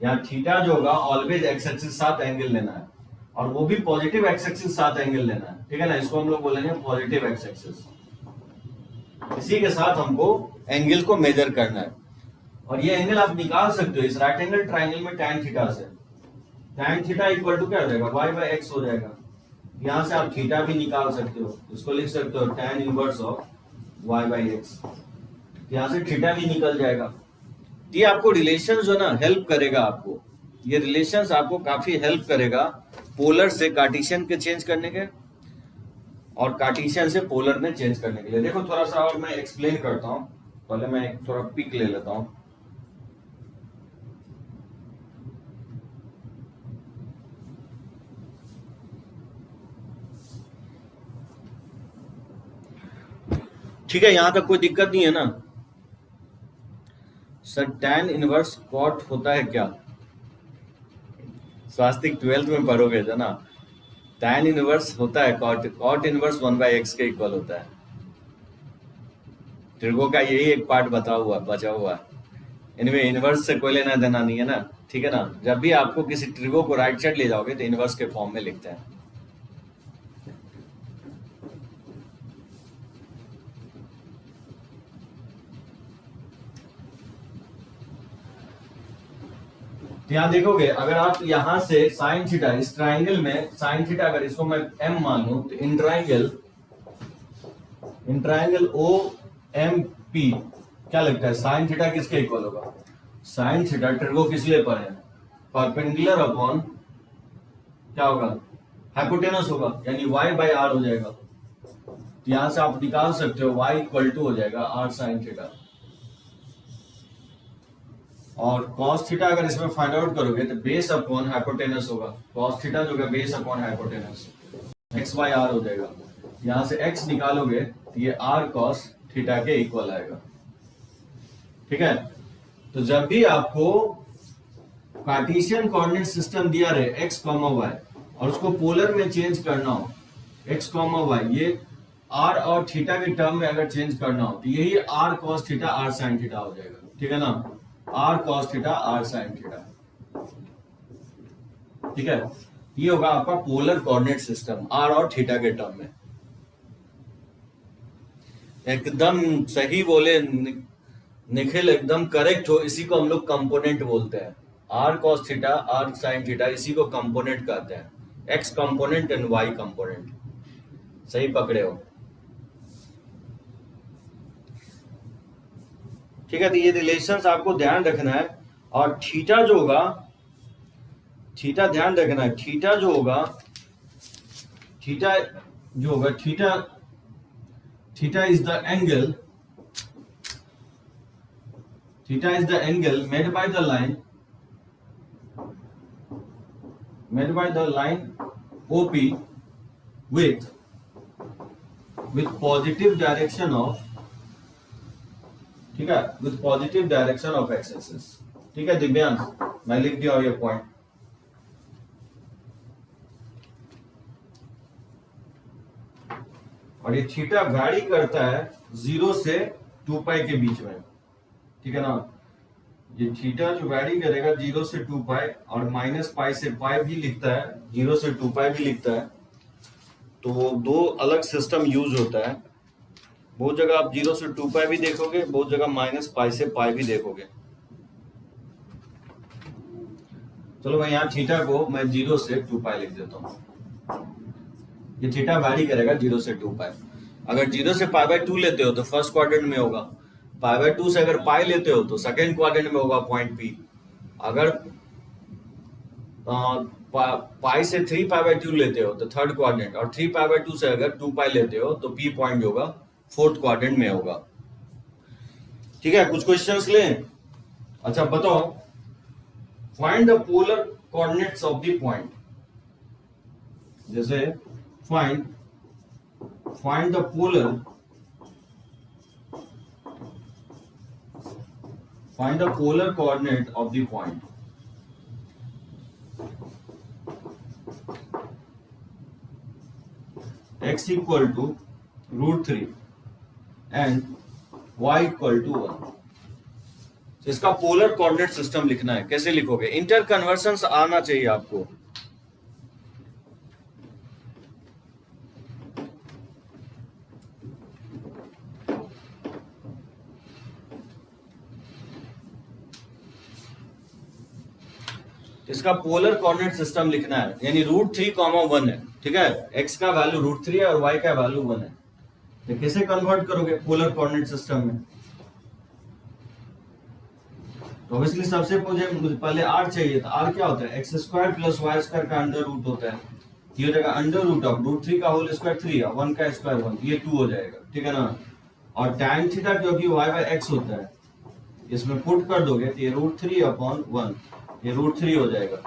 यहाँ थीटा जो होगा ऑलवेज एक्स एक्सिस साथ एंगल लेना है, और वो भी पॉजिटिव एक्स एक्सिस साथ एंगल लेना है। ठीक है ना, इसको हम लोग बोलेंगे पॉजिटिव एक्स एक्सिस, इसी के साथ हमको एंगल को मेजर करना है। और ये एंगल आप निकाल सकते हो इस राइट एंगल ट्राइंगल में tan थीटा से। tan थीटा इक्वल टू क्या हो जाएगा, y बाई एक्स हो जाएगा। यहां से आप थीटा भी निकाल सकते हो, इसको लिख सकते हो tan inverse of y by x, यहां से थीटा भी निकल जाएगा। ये आपको रिलेशन जो ना हेल्प करेगा, आपको ये रिलेशंस आपको काफी हेल्प करेगा पोलर से कार्टेशियन के चेंज करने के और कार्टेशियन से पोलर में चेंज करने के लिए। देखो थोड़ा सा और मैं एक्सप्लेन करता हूं, पहले मैं एक थोड़ा पिक ले लेता हूं। ठीक है, यहां तक कोई दिक्कत नहीं है ना सर? tan इनवर्स कॉट होता है क्या? स्वास्तिक 12th में पढ़ोगे जो ना, tan इनवर्स होता है कॉट इनवर्स 1/x के इक्वल होता है। ट्रिगो का यही एक पार्ट बचा हुआ। इनमें इनवर्स से कोई लेना देना नहीं है ना। ठीक है ना, जब भी आपको किसी ट्रिगो को राइट साइड ले जाओगे तो इनवर्स के फॉर्म में लिखते हैं। यहाँ देखोगे अगर आप यहां से साइन थीटा, इस ट्राइंगल में साइन थीटा अगर इसको मैं m मान लूं तो in triangle O M P क्या लगता है, साइन थीटा किसके इक्वल होगा? साइन थीटा ट्रिगो किस लिए पर है, परपेंडिकुलर अपॉन क्या होगा, हाइपोटेनस होगा, यानी y बाई आर हो जाएगा। तो यहां से आप निकाल सकते हो y इक्वल टू हो जाएगा आर साइन थीटा, और cos थीटा अगर इसमें फाइंड आउट करोगे तो बेस अपॉन हाइपोटेनस होगा। cos थीटा जो है base upon hypotenuse, x by R हो जाएगा। यहां से x निकालोगे तो ये r cos थीटा के इक्वल आएगा। ठीक है, तो जब भी आपको कार्टेशियन कोऑर्डिनेट सिस्टम दिया रहे x, y और उसको पोलर में चेंज करना हो, x, y ये r और थीटा के टर्म में अगर चेंज करना हो तो यही r cos theta r sin theta हो जाएगा। ठीक है ना, r cos theta r sin theta. ठीक है, ये होगा आपका पोलर कोऑर्डिनेट सिस्टम r और थीटा के टर्म में। एकदम सही बोले निखिल, एकदम करेक्ट हो। इसी को हम लोग कंपोनेंट बोलते हैं, r cos theta r sin theta, इसी को कंपोनेंट कहते हैं, x component and y component. सही पकड़े हो। ठीक है, तो ये रिलेशंस आपको ध्यान रखना है। और थीटा जो होगा, थीटा ध्यान रखना है, थीटा जो होगा theta is the angle, theta is the angle made by the line OP with positive direction of, ठीक है, with positive direction of x axis। ठीक है दिव्यांश, मैं लिख दिया ये पॉइंट। और ये थीटा वैरी करता है 0 से 2 पाई के बीच में। ठीक है ना, ये थीटा जो वैरी करेगा 0 से 2 पाई, और माइनस पाई से पाई भी लिखता है, 0 से 2 पाई भी लिखता है। तो दो अलग सिस्टम यूज होता है। बहुत जगह आप 0 से 2 पाई भी देखोगे, बहुत जगह माइनस पाई से पाई भी देखोगे। चलो मैं यहाँ थीटा को मैं 0 से 2 पाई लिख देता हूँ। ये थीटा वैरी करेगा 0 से 2 पाई। अगर 0 से पाई बाय 2 लेते हो तो फर्स्ट क्वाड्रेंट में होगा, पाई बाय 2 से अगर पाई लेते हो तो सेकेंड क्वाड्रेंट में होगा पॉइंट पी। अगर पाई से 3 पाई बाय 2 लेते हो तो थर्ड क्वाड्रेंट, और 3 पाई बाय 2 से अगर 2 पाई लेते हो तो पी पॉइंट होगा फोर्थ क्वाड्रेंट में होगा। ठीक है, कुछ क्वेश्चंस लें। अच्छा बताओ, find the polar coordinates of the point. जैसे find the polar coordinate of the point. x equal to √3 and y equal to 1। इसका पोलर कोऑर्डिनेट सिस्टम लिखना है। कैसे लिखोगे? इंटर कन्वर्जन्स आना चाहिए आपको। इसका पोलर कोऑर्डिनेट सिस्टम लिखना है, यानी √3, 1 है। ठीक है, x का वैल्यू √3 है और y का वैल्यू 1 है। तो कैसे कन्वर्ट करोगे पोलर कोऑर्डिनेट सिस्टम में? तो ऑब्वियसली सबसे पहले r चाहिए। तो r क्या होता है? x² + y² का अंडर रूट होता है। ये हो जाएगा अंडर रूट ऑफ √3 का होल स्क्वायर 3 है, 1 का स्क्वायर 1, ये 2 हो जाएगा। ठीक है ना? और tan थीटा क्योंकि y/x होता है, इसमें पुट कर दोगे तो ये √3/1, ये √3 हो जाएगा।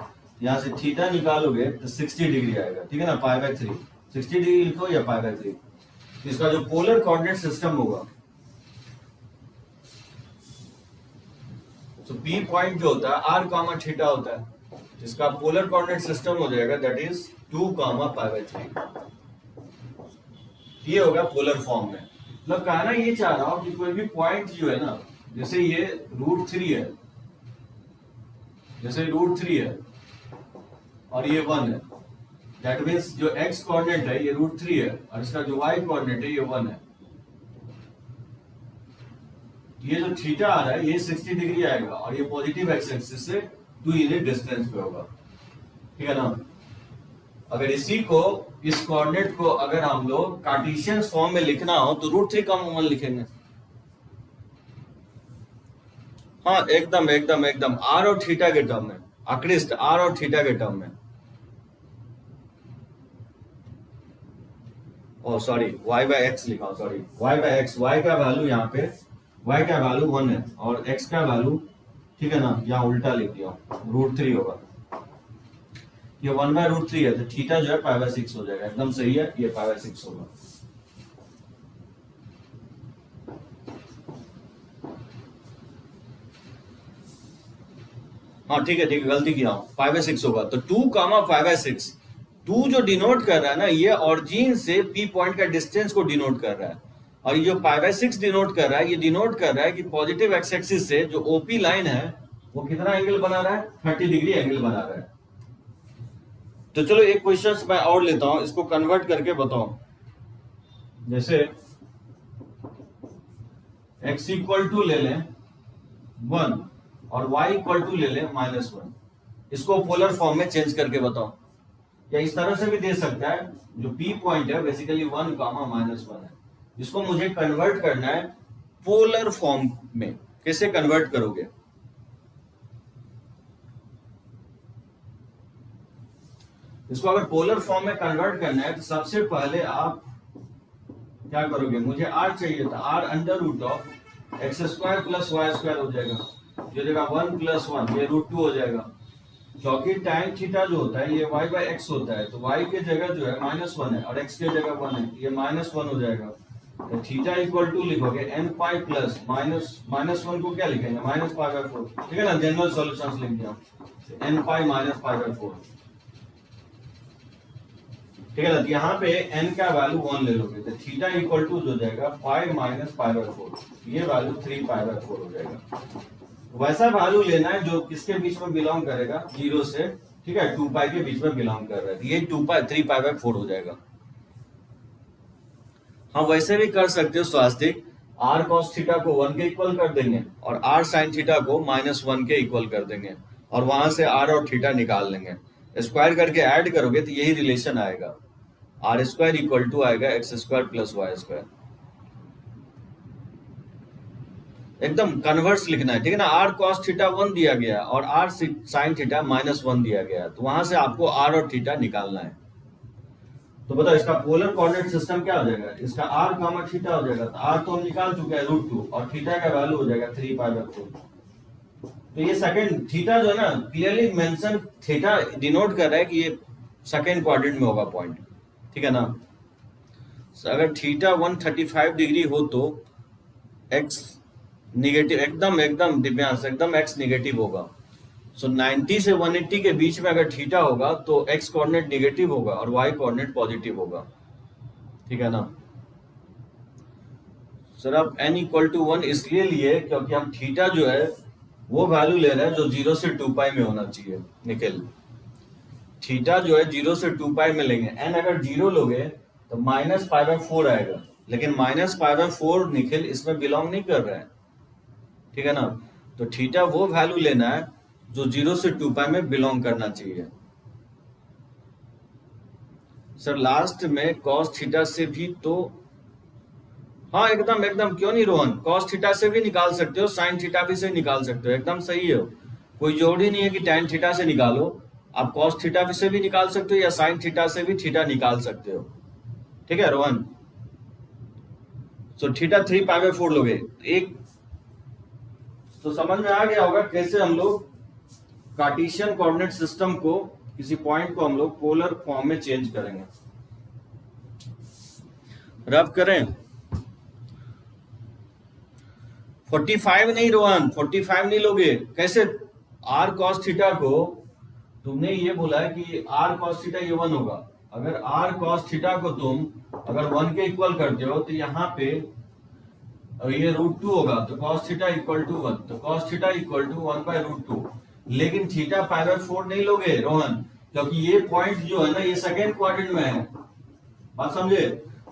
यहाँ से थीटा निकालोगे तो 60 डिग्री आएगा। ठीक है ना? π/3, 60 डिग्री लिखो या π/3। इसका जो पोलर कोऑर्डिनेट सिस्टम होगा, तो P पॉइंट जो होता है r, थीटा होता है, इसका पोलर कोऑर्डिनेट सिस्टम हो जाएगा दैट इज 2, π/3। ये होगा पोलर फॉर्म में। मतलब कहना ये चाह रहा हूं कि कोई भी पॉइंट जो है ना, जैसे ये √3 है, जैसे √3 है और ये 1 है, दैट मीन्स जो x कोऑर्डिनेट है ये √3 है और इसका जो y कोऑर्डिनेट है ये 1 है। ये जो थीटा आ रहा है ये 60 डिग्री आएगा और ये पॉजिटिव एक्स एक्सिस से 2 यूनिट डिस्टेंस पे होगा। ठीक है ना? अगर इसी को, इस कोऑर्डिनेट को अगर हम लोग कार्टेशियन फॉर्म में लिखना हो तो √3, लिखेंगे। हाँ एकदम r और थीटा के टर्म में, अक्रिस्ट r और थीटा के टर्म में। ओ सॉरी, y/x लिखा, सॉरी y/x, y का वैल्यू यहाँ पे, y का वैल्यू 1 है और x का वैल्यू, ठीक है ना, यहाँ उल्टा लिख दिया, √3 होगा। ये 1/√3 है तो थीटा जो है π/6 हो जाएगा। एकदम सही है, ये π/6 होगा। हाँ ठीक है, गलती किया हूं, π/6 होगा। तो 2, π/6, 2 जो डिनोट कर रहा है ना, ये ऑरिजिन से P पॉइंट का डिस्टेंस को डिनोट कर रहा है, और ये जो π/6 डिनोट कर रहा है, ये डिनोट कर रहा है कि पॉजिटिव एक्स एक्सिस से जो OP लाइन है वो कितना एंगल बना रहा है? 30 डिग्री एंगल बना रहा है। तो चलो एक क्वेश्चन मैं और लेता हूं, इसको कन्वर्ट करके बताओ। जैसे x = ले लें 1 और y ले लें -1। इसको पोलर फॉर्म में चेंज करके बताओ, या इस तरह से भी दे सकता है। जो P पॉइंट है बेसिकली 1, -1 है, इसको मुझे कन्वर्ट करना है पोलर फॉर्म में। कैसे कन्वर्ट करोगे? इसको अगर पोलर फॉर्म में कन्वर्ट करना है तो सबसे पहले आप क्या करोगे? मुझे r चाहिए था, r √(x² + y² हो जाएगा, ये जगह 1 + 1, ये √2 हो जाएगा। क्योंकि tan थीटा जो होता है ये y/x होता है, तो y के जगह जो है -1 है और x के जगह 1 है, ये -1 हो जाएगा। तो थीटा = लिखोगे nπ प्लस -1 को क्या लिखेंगे? -π/4। ठीक है ना? जनरल सॉल्यूशंस लिख दिया, nπ - π/4। ठीक है ना? यहाँ पे n का वैल्यू 1 ले लोगे तो थीटा = हो जाएगा π - π/4, ये वैल्यू 3π/4 हो जाएगा। वैसा वैल्यू लेना है जो किसके बीच में बिलोंग करेगा? 0 से, ठीक है, 2π के बीच में बिलोंग कर रहा है, ये 3π/4 हो जाएगा। हाँ वैसे भी कर सकते हो स्वास्तिक, r cos थीटा को 1 के इक्वल कर देंगे और r sin थीटा को -1 के इक्वल कर देंगे, और वहां से आर और थीटा निकाल लेंगे। स्क्वायर करके ऐड करोगे तो यही रिलेशन आएगा, आर स्क्वायर इक्वल टू आएगा X square plus Y square. एकदम कन्वर्स लिखना है, ठीक है ना। आर कॉस थीटा 1 दिया गया और आर साइन थीटा -1 दिया गया, तो वहां से आपको आर और थीटा निकालना है। तो बताओ इसका पोलर कोऑर्डिनेट सिस्टम क्या हो जाएगा, इसका आर कामा थीटा हो जाएगा। तो आर तो हम निकाल चुके हैं √2 और थीटा का वैल्यू हो जाएगा 3π/4। तो ये सेकंड थीटा जो है ना, क्लियरली मेंशन थीटा डिनोट कर रहा है कि ये सेकंड क्वाड्रेंट में होगा पॉइंट, ठीक है ना। अगर थीटा 135 डिग्री हो तो एक्स निगेटिव, एकदम दिव्यांश, एकदम एक्स निगेटिव होगा। सो 90 से 180 के बीच में अगर थीटा होगा तो एक्स कोऑर्डिनेट निगेटिव होगा और वाई कोऑर्डिनेट पॉजिटिव होगा, ठीक है ना। सर अब n इक्वल टू 1 इसलिए लिए क्योंकि हम थीटा जो है वो वैल्यू ले रहे हैं जो 0 से 2π में होना चाहिए। निखिल, थीटा जो है 0 से 2π में लेंगे, n अगर 0 लोगे तो -π/4 आएगा, लेकिन -π/4 निखिल इसमें बिलोंग नहीं कर रहा है, ठीक है ना। तो थीटा वो वैल्यू लेना है जो 0 से 2π में बिलोंग करना चाहिए। सर लास्ट में कॉस थीटा से भी तो, हाँ एकदम क्यों नहीं रोहन, कॉस थीटा से भी निकाल सकते हो, साइन थीटा भी से निकाल सकते हो, एकदम सही है। कोई जोड़ ही नहीं है कि tan थीटा से निकालो, आप कॉस थीटा से भी निकाल सकते हो या साइन थीटा से भी थीटा निकाल सकते हो, ठीक है रोहन। सो थीटा 3π/4 लोगे एक, तो समझ में आ गया होगा कैसे हम लोग कार्टेशियन कोऑर्डिनेट सिस्टम को, किसी पॉइंट को हम लोग पोलर फॉर्म में चेंज करेंगे। रब करें 45 नहीं रोहन, 45 नहीं लोगे कैसे। आर कॉस थीटा को तुमने ये बोला है कि आर कॉस थीटा ये 1 होगा। अगर आर कॉस थीटा को तुम अगर 1 के इक्वल करते हो तो यहाँ पे ये √2 होगा, तो cos थीटा इक्वल टू 1, तो cos थीटा इक्वल टू 1/√2। लेकिन थीटा π/4 नहीं लोगे रोहन, क्योंकि ये पॉइंट जो है ना ये सेकेंड क्वाड्रेंट में है, बात समझे।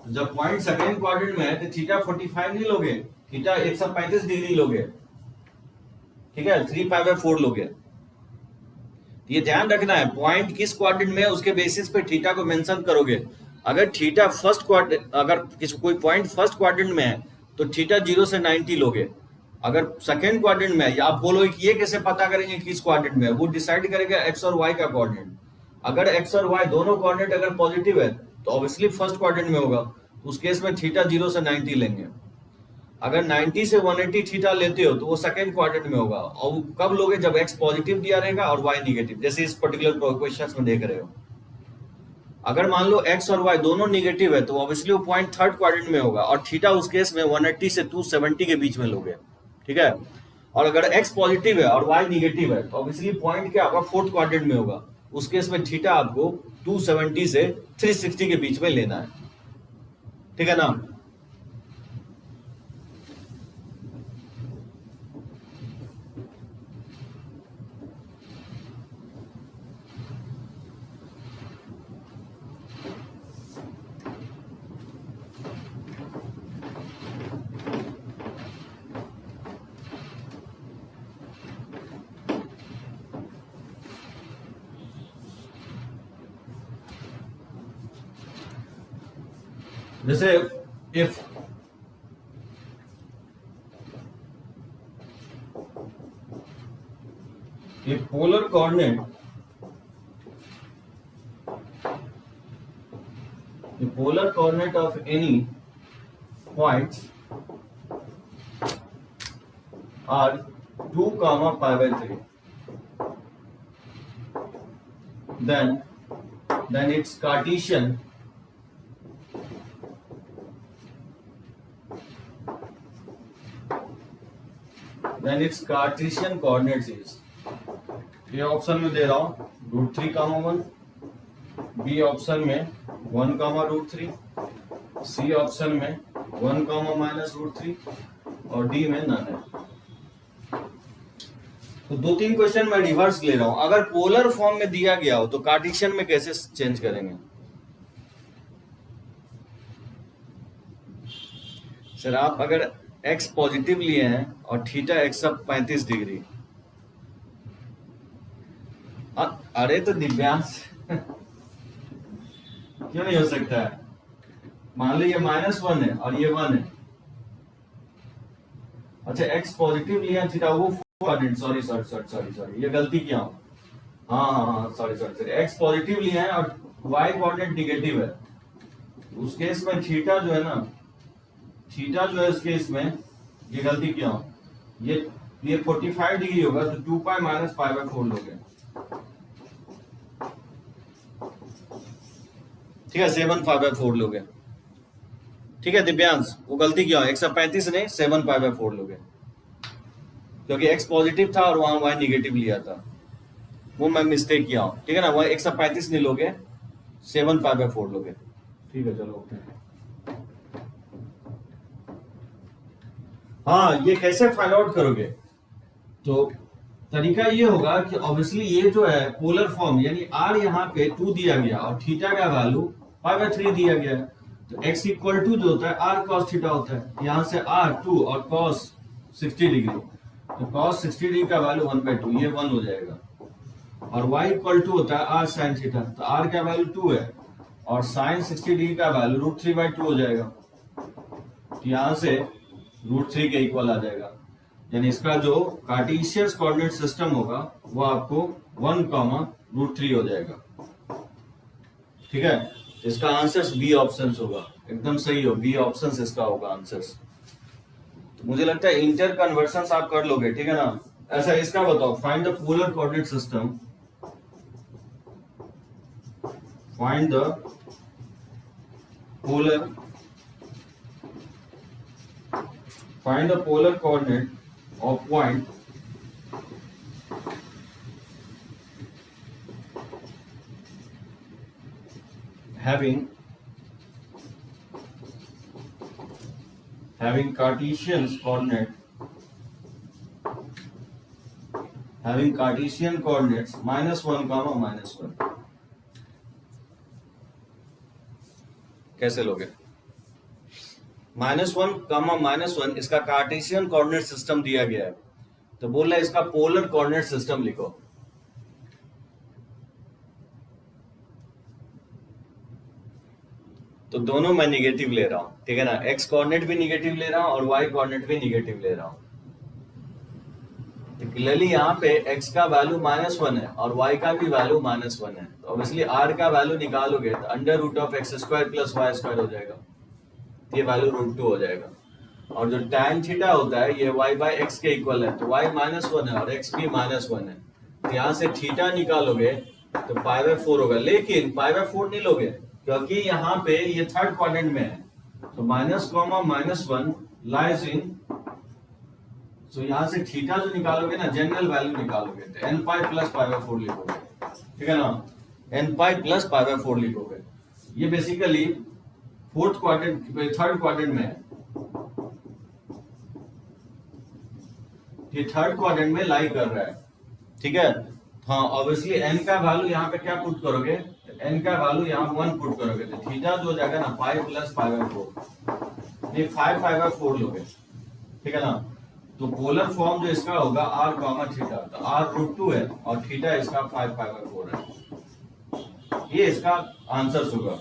जब पॉइंट सेकेंड क्वाड्रेंट में है तो थीटा 45 नहीं लोगे, थीटा 135 डिग्री लोगे, ठीक है, 3π/4 लोगे। ये ध्यान रखना है, पॉइंट किस क्वाड्रेंट में है उसके बेसिस पे थीटा को मेंशन करोगे। अगर थीटा फर्स्ट क्वाड्रेंट, अगर कोई पॉइंट फर्स्ट क्वाड्रेंट में है तो थीटा 0 से 90 लोगे। अगर सेकेंड क्वाड्रेंट में है, या आप बोलोगे कि ये कैसे पता करेंगे किस क्वाड्रेंट में है, वो डिसाइड करेगा एक्स और वाई का कोऑर्डिनेट। अगर एक्स और वाई दोनों कोऑर्डिनेट अगर पॉजिटिव है तो ऑब्वियसली फर्स्ट क्वाड्रेंट में होगा, उस केस में थीटा 0 से 90 लेंगे। अगर 90 से 180 थीटा लेते हो तो वो सेकेंड क्वाड्रेंट में होगा, और कब लोगे जब एक्स पॉजिटिव दिया रहेगा और वाई निगेटिव, जैसे इस पर्टिकुलर क्वेश्चन में देख रहे हो। अगर मान लो एक्स और वाई दोनों निगेटिव है तो ऑब्वियसली वो पॉइंट थर्ड क्वाड्रेंट में होगा, और थीटा उस केस में 180 से 270 के बीच में लोगे, ठीक है। और अगर एक्स पॉजिटिव है और वाई निगेटिव है तो ऑब्वियसली पॉइंट क्या होगा, फोर्थ क्वाड्रेंट में होगा, उस केस में थीटा आपको 270 से 360 के बीच में लेना है, ठीक है ना। जैसे if a polar coordinate of any points are 2, π/3, then its Cartesian coordinates is, ये ऑप्शन में दे रहा हूं √3, 1, बी ऑप्शन में 1, √3, सी ऑप्शन में 1, -√3 और डी में नन है। तो 2-3 क्वेश्चन मैं रिवर्स ले रहा हूं। अगर पोलर फॉर्म में दिया गया हो तो कार्टेशियन में कैसे चेंज करेंगे। सर आप अगर x पॉजिटिव लिए हैं और थीटा x अब 35 डिग्री, अरे तो दिव्यांश क्यों नहीं हो सकता है? मान लो ये -1 है और ये 1 है। अच्छा एक्स पॉजिटिव लिया थीटा वो कोऑर्डिनेट, सॉरी ये गलती किया हूं। हाँ सॉरी एक्स पॉजिटिव लिया है और वाई कोऑर्डिनेट निगेटिव है। उस केस में थीटा जो है ना, थीटा जो है इस केस में ये गलती किया हूं। ये 45 डिग्री होगा तो 2 पाई माइनस पाई बाय 4 लोगे। ठीक है 7 पाई बाय 4 लोगे। ठीक है दिव्यांश वो गलती किया 135 नहीं 7 पाई बाय 4 लोगे, क्योंकि एक्स पॉजिटिव था और वहां वाई निगेटिव लिया था, वो मैं मिस्टेक किया हूं। ठीक है ना, वह 135 नहीं लोगे 7 पाई बाय 4 लोगे। ठीक है चलो ओके। हाँ ये कैसे फाइंड आउट करोगे? तो तरीका ये होगा कि ऑब्वियसली ये जो है पोलर फॉर्म यानी आर यहाँ पे 2 दिया गया और थीटा का वैल्यू पाई बाय 3 दिया गया है, तो x इक्वल टू जो होता है आर कॉस थीटा होता है। यहाँ से आर 2 और कॉस 60 डिग्री, तो कॉस 60 डिग्री का वैल्यू 1/2 ये 1 हो जाएगा। और y इक्वल टू होता है आर साइन थीटा, तो आर का वैल्यू 2 है और साइन 60 डिग्री का वैल्यू √3/2 हो जाएगा। तो यहाँ से √3 के इक्वल आ जाएगा, यानी इसका जो कार्टेशियन कोऑर्डिनेट सिस्टम होगा वो आपको 1, √3 हो जाएगा। ठीक है, इसका आंसर बी ऑप्शन होगा, एकदम सही हो, बी ऑप्शन इसका होगा आंसर। तो मुझे लगता है इंटर कन्वर्शन आप कर लोगे। ठीक है ना, ऐसा इसका बताओ, find the polar coordinate system, find the polar coordinate of point having Cartesian coordinates -1, -1। कैसे लोगे? -1, -1 इसका कार्टेशियन कोऑर्डिनेट सिस्टम दिया गया है, तो बोल रहा है इसका पोलर कोऑर्डिनेट सिस्टम लिखो। तो दोनों मैं निगेटिव ले रहा हूं। ठीक है ना, एक्स कोऑर्डिनेट भी निगेटिव ले रहा हूं और वाई कोऑर्डिनेट भी निगेटिव ले रहा हूं। तो क्लियरली यहाँ पे x का वैल्यू -1 है और y का भी वैल्यू -1 है, तो ऑब्वियसली r का वैल्यू निकालोगे तो √(x²+y² हो जाएगा, ये वैल्यू √2 हो जाएगा। और जो tan थीटा होता है ये y/x के इक्वल है, तो y -1 है और x भी -1 है, तो यहाँ से थीटा निकालोगे तो π/4 होगा। लेकिन π/4 नहीं लोगे क्योंकि यहाँ पे ये थर्ड क्वाड्रेंट में है, तो -1 लाइज इन, तो यहाँ से थीटा जो निकालोगे ना जनरल वैल्यू निकालोगे तो nπ + π/4 लिखोगे। ठीक है ना, nπ + π/4 लिखोगे। ये बेसिकली थर्ड क्वाड्रेंट में है, ये थर्ड क्वाड्रेंट में लाई कर रहा है। ठीक है, हाँ ऑब्वियसली n का वैल्यू यहाँ पे क्या पुट करोगे, तो n का वैल्यू यहाँ 1 पुट करोगे तो थीटा जो हो जाएगा ना π + π/4, ये 5π/4 लोगे। ठीक है ना, तो पोलर फॉर्म जो इसका होगा r, थीटा, तो r √2 है और थीटा इसका 5π/4 है, ये इसका आंसर होगा।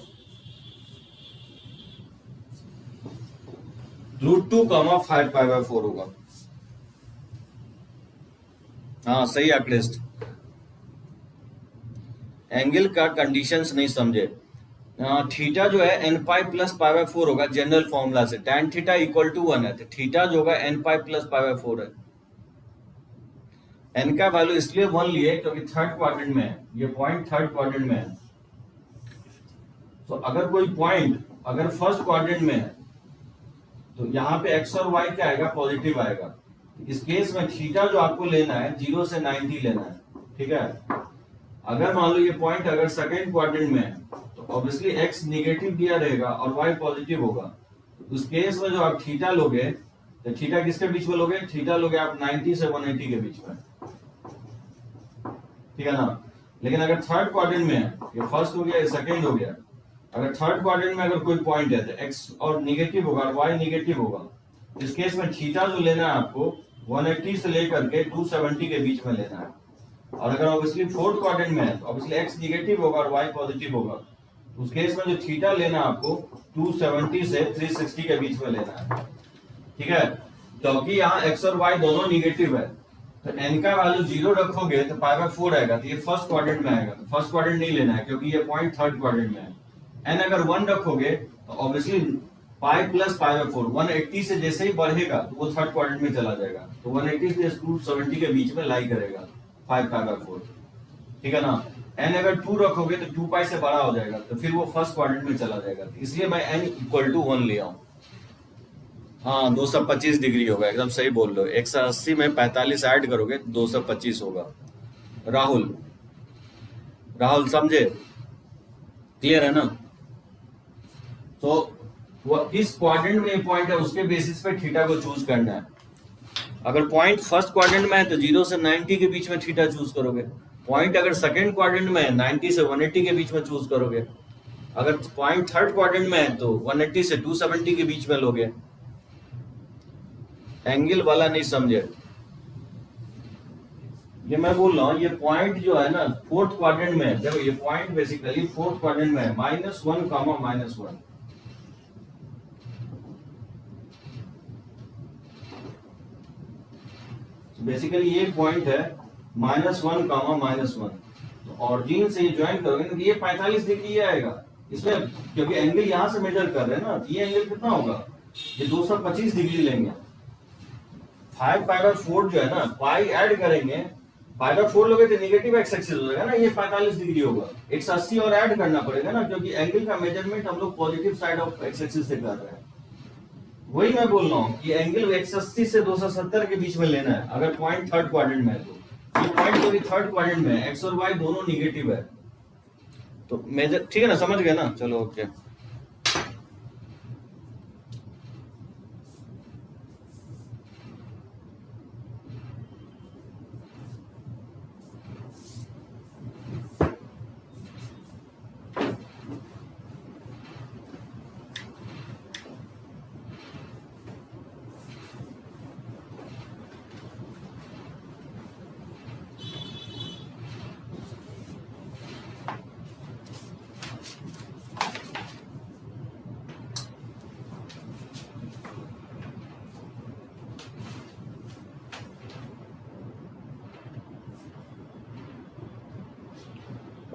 √2, 5π/4 होगा। हाँ सही आक्रेस्ट, एंगल का कंडीशंस नहीं समझे। थीटा जो है nπ + π/4 होगा जनरल फॉर्मूला से, tan थीटा = 1 है, तो थीटा जो होगा nπ + π/4 है। n का वैल्यू इसलिए 1 लिए क्योंकि थर्ड क्वाड्रेंट में है, ये पॉइंट थर्ड क्वाड्रेंट में है। तो अगर कोई पॉइंट अगर फर्स्ट क्वाड्रेंट में है तो यहाँ पे x और y क्या आएगा, पॉजिटिव आएगा। इस केस में थीटा जो आपको लेना है 0 से 90 लेना है। ठीक है, अगर मान लो ये पॉइंट अगर सेकंड क्वाड्रेंट में है तो ऑब्वियसली x निगेटिव दिया रहेगा और y पॉजिटिव होगा। उस केस में जो आप थीटा लोगे तो थीटा किसके बीच में लोगे, थीटा लोगे आप 90 से 180 के बीच में। ठीक है ना, लेकिन अगर थर्ड क्वाड्रेंट में है, ये फर्स्ट हो गया ये सेकंड हो गया, अगर थर्ड क्वाड्रेंट में अगर कोई पॉइंट है तो x और निगेटिव होगा और y निगेटिव होगा। इस केस में थीटा जो लेना है आपको 180 से लेकर के 270 के बीच में लेना है। और अगर ऑब्वियसली फोर्थ क्वाड्रेंट में है तो ऑब्वियसली एक्स निगेटिव होगा और वाई पॉजिटिव होगा। उस केस में जो थीटा लेना है आपको 270 से 360 के बीच में लेना है, ठीक है। क्योंकि यहाँ एक्स और वाई दोनों निगेटिव है तो n का वैल्यू 0 रखोगे तो π/4 आएगा, तो ये फर्स्ट क्वाड्रेंट में आएगा। तो फर्स्ट क्वाड्रेंट नहीं लेना है क्योंकि ये पॉइंट थर्ड क्वाड्रेंट में है। n अगर 1 रखोगे तो ऑब्वियसली पाई प्लस π/4 180 से जैसे ही बढ़ेगा तो वो थर्ड क्वाड्रेंट में चला जाएगा, तो 180 से 270 के बीच में लाई करेगा 5π/4, ठीक है ना। n अगर 2 रखोगे तो 2π से बड़ा हो जाएगा तो फिर वो फर्स्ट क्वाड्रेंट में चला जाएगा, इसलिए मैं n इक्वल टू 1 ले आऊं। हाँ 225 डिग्री होगा, एकदम सही बोल रहे हो। 180 में 45 ऐड करोगे 225 होगा। राहुल राहुल समझे, क्लियर है ना। तो वो किस क्वाड्रेंट में ये पॉइंट है उसके बेसिस पे थीटा को चूज करना है। अगर पॉइंट फर्स्ट क्वाड्रेंट में है तो 0 से 90 के बीच में थीटा चूज करोगे। पॉइंट अगर सेकंड क्वाड्रेंट में है 90 से 180 के बीच में चूज करोगे। अगर पॉइंट थर्ड क्वाड्रेंट में है तो 180 से 270 के बीच में लोगे। एंगल वाला नहीं समझे, ये मैं बोल रहा हूँ ये पॉइंट जो है ना फोर्थ क्वाड्रेंट में है। देखो ये पॉइंट बेसिकली फोर्थ क्वाड्रेंट में है, -1, -1। बेसिकली ये पॉइंट है -1, -1। तो ऑरिजिन से ज्वाइन करोगे ना ये 45 डिग्री आएगा इसमें, क्योंकि एंगल यहां से मेजर कर रहे हैं ना, तो ये एंगल कितना होगा, ये 225 डिग्री लेंगे। 5π/4 जो है ना, पाई ऐड करेंगे, π/4 लोगे तो नेगेटिव एक्स एक्सिस हो जाएगा ना, ये 45 डिग्री होगा। 180 और ऐड करना पड़ेगा ना, क्योंकि एंगल का मेजरमेंट हम लोग positive side of x axis से कर रहे हैं। वही मैं बोल रहा हूँ कि एंगल 180 से 270 के बीच में लेना है अगर पॉइंट थर्ड क्वाड्रेंट में है। तो ये पॉइंट तो भी थर्ड क्वाड्रेंट में है, एक्स और वाई दोनों निगेटिव है, तो मेजर ठीक है ना, समझ गए ना। चलो ओके।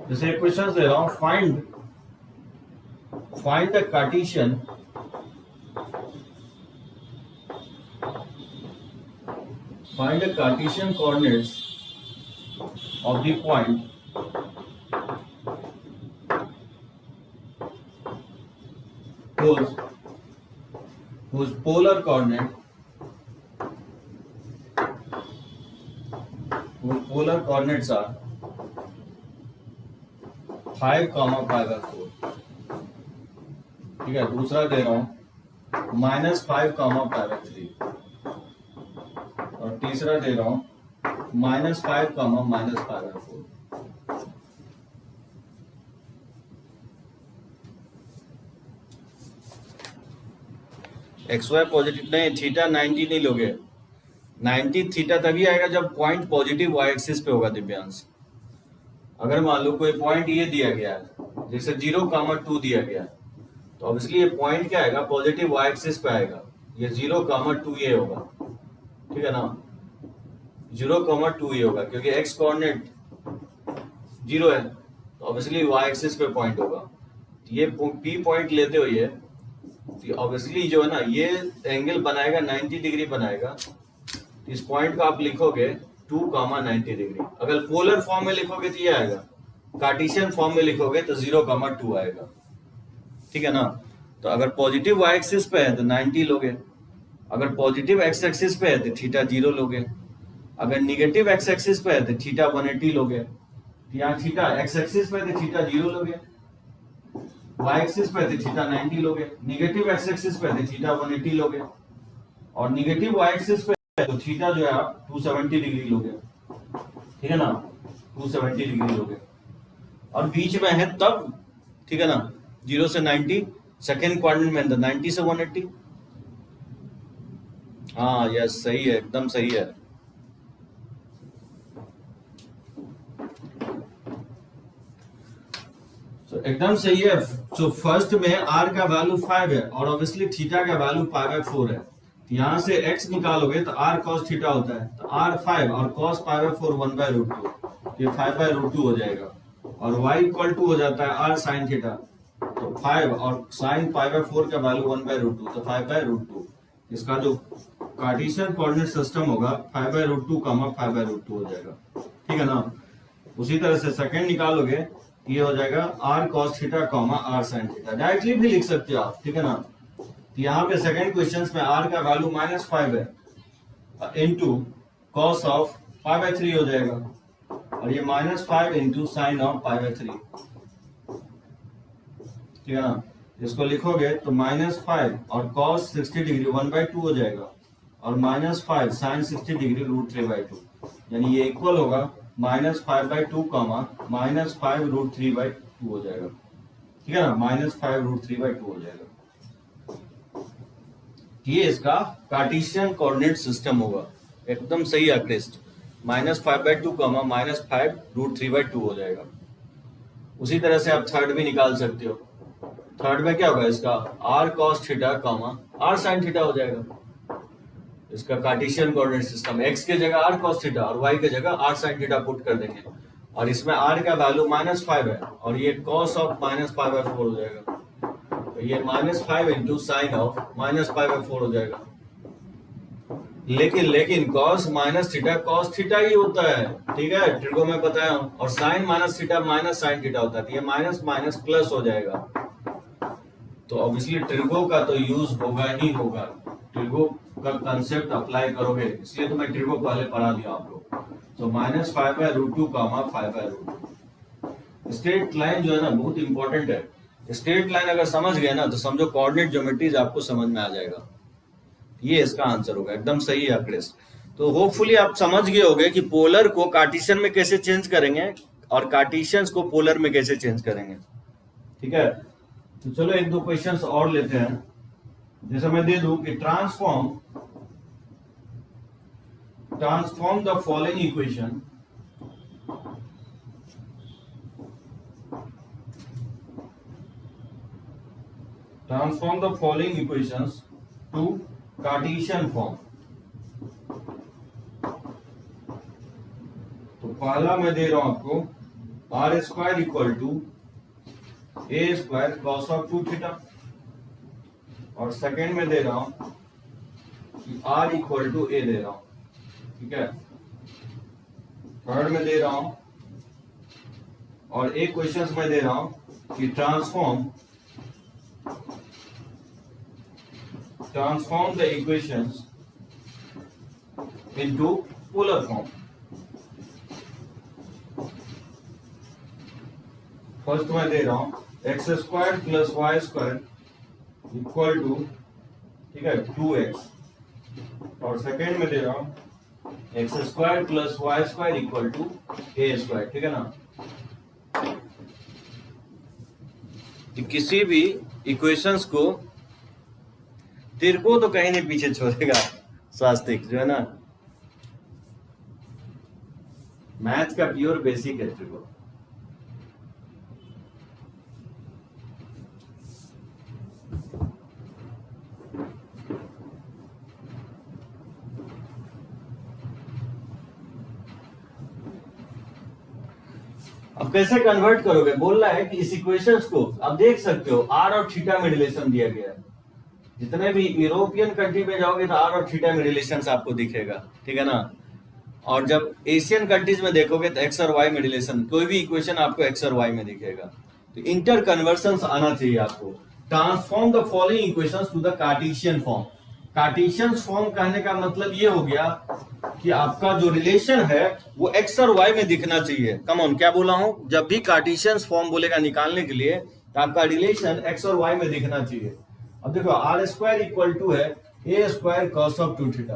जैसे क्वेश्चन ले रहा हूं, find the Cartesian coordinates of the point whose polar coordinates are 5, π/4। ठीक है, दूसरा दे रहा हूं -5, π/3 और तीसरा दे रहा हूं -5, -π/4। एक्स वाई पॉजिटिव नहीं, थीटा 90 नहीं लोगे। 90 थीटा तभी आएगा जब पॉइंट पॉजिटिव वाई एक्सिस पे होगा दिव्यांश। अगर मान लो कोई पॉइंट ये दिया गया है, जैसे 0, 2 दिया गया है, तो ऑब्वियसली ये पॉइंट क्या आएगा, पॉजिटिव वाई एक्सिस पे आएगा। ये 0, 2 ये होगा, ठीक है ना, 0, 2 ये होगा, क्योंकि एक्स कोऑर्डिनेट 0 है तो ऑब्वियसली वाई एक्सिस पे पॉइंट होगा। ये पी पॉइंट लेते हो ये, ऑब्वियसली जो है ना ये एंगल बनाएगा 90 डिग्री बनाएगा। इस पॉइंट का आप लिखोगे 2, 90 डिग्री। अगर पोलर फॉर्म में लिखोगे तो ये आएगा, कार्टेशियन फॉर्म में लिखोगे तो 0, 2 आएगा, ठीक है ना। तो अगर पॉजिटिव वाई एक्सिस पे है तो 90 लोगे, अगर पॉजिटिव एक्स एक्सिस पे है तो थीटा 0 लोगे, अगर निगेटिव एक्स एक्सिस पे है तो थीटा 180 लोगे। यहाँ थीटा एक्स एक्सिस पे है तो थीटा 0 लोगे, वाई एक्सिस पे तो थीटा 90 लोगे, निगेटिव एक्स एक्सिस पे तो थीटा 180 लोगे, और निगेटिव वाई एक्सिस पे तो थीटा जो है आप 270 डिग्री लोगे, ठीक है ना, 270 डिग्री लोगे। और बीच में है तब, ठीक है ना, 0 से 90, सेकेंड क्वाड्रेंट में 90 से 180। हाँ यस सही है, एकदम सही है। तो एकदम सही है। तो फर्स्ट में r का वैल्यू 5 है और ऑब्वियसली थीटा का वैल्यू π/4 है। तो यहाँ से x निकालोगे तो r cos थीटा होता है, तो r 5 और cos π/4 1/√2, ये 5/√2 हो जाएगा। और y इक्वल टू हो जाता है r sin थीटा, तो 5 और sin π/4 का वैल्यू 1/√2, तो 5/√2। इसका जो कार्टेशियन कोऑर्डिनेट सिस्टम होगा 5/√2 5/√2 हो जाएगा, ठीक है ना। उसी तरह से सेकंड निकालोगे, ये हो जाएगा r cos theta r sin theta, directly भी लिख सकते हो आप, ठीक है ना। तो यहाँ पे सेकंड क्वेश्चन में r का वैल्यू -5 है इनटू cos ऑफ π/3 हो जाएगा, और ये -5 इंटू साइन ऑफ π/3, ठीक है ना। इसको लिखोगे तो -5 और cos 60 डिग्री 1/2 हो जाएगा, और -5 sin 60 डिग्री √3/2, यानी ये इक्वल होगा -5/2 -5 √3/2 हो जाएगा, ठीक है ना। -5 √3/2 हो जाएगा। ये इसका कार्टेशियन कोऑर्डिनेट सिस्टम होगा, एकदम सही है क्रिस्ट। -5/2 -5 √3/2 हो जाएगा। उसी तरह से आप थर्ड भी निकाल सकते हो। थर्ड में क्या होगा, इसका r cos theta r sin theta हो जाएगा। इसका कार्टेशियन कोऑर्डिनेट सिस्टम, x के जगह r cos थीटा और y के जगह r sin थीटा पुट कर देंगे, और इसमें r का वैल्यू -5 है और ये cos ऑफ -π/4 हो जाएगा, तो ये -5 इंटू साइन ऑफ -π/4 हो जाएगा। लेकिन cos cos थीटा ही होता है, ठीक है, ट्रिगो में बताया हूं, और sin थीटा sin थीटा होता है, तो ये माइनस माइनस प्लस हो जाएगा। तो ऑब्वियसली ट्रिगो का तो यूज होगा ही होगा, ट्रिगो का कंसेप्ट अप्लाई करोगे, इसलिए तो मैं ट्रिगो पहले पढ़ा दिया आप लोग। तो -5/√2 5/√2। स्ट्रेट लाइन जो है ना बहुत इंपॉर्टेंट है। स्ट्रेट लाइन अगर समझ गए ना तो समझो कोऑर्डिनेट ज्योमेट्रीज आपको समझ में आ जाएगा। ये इसका आंसर होगा, एकदम सही है क्रिस। तो होपफुली आप समझ गए होंगे कि पोलर को कार्टेशियन में कैसे चेंज करेंगे और कार्टेशियंस को पोलर में कैसे चेंज करेंगे, ठीक है। तो चलो एक दो क्वेश्चंस और लेते हैं। जैसे मैं दे दूं कि transform the following equation to Cartesian form. तो पहला मैं दे रहा हूं आपको r² equal to a² cos of 2 theta, और सेकेंड में दे रहा हूं कि r इक्वल टू a दे रहा हूं, ठीक है। थर्ड में दे रहा हूं, और एक क्वेश्चन में दे रहा हूं कि transform the equations into polar form. First में दे रहा हूं x² + y² इक्वल टू, ठीक है, 2x, और सेकेंड में दे रहा हूं x² + y² equal to a², ठीक है ना। किसी भी इक्वेशंस को तिरको तो कहीं नहीं पीछे छोड़ेगा स्वास्तिक, जो है ना मैथ का प्योर बेसिक है तिरको। अब कैसे कन्वर्ट करोगे, बोल रहा है कि इस इक्वेशंस को आप देख सकते हो r और थीटा में रिलेशन दिया गया है। जितने भी यूरोपियन कंट्री में जाओगे तो r और थीटा में रिलेशन आपको दिखेगा, ठीक है ना। और जब एशियन कंट्रीज में देखोगे तो x और y में रिलेशन, कोई भी इक्वेशन आपको x और y में दिखेगा। तो इंटर कन्वर्सन्स आना चाहिए आपको। Transform the following equations to the Cartesian form. Cartesian form कहने का मतलब ये हो गया कि आपका जो रिलेशन है वो x और y में दिखना चाहिए। कम ऑन, क्या बोला हूं, जब भी कार्टेशियन फॉर्म बोलेगा निकालने के लिए तो आपका रिलेशन x और y में दिखना चाहिए। अब देखो r² इक्वल टू है a² cos ऑफ 2 थीटा,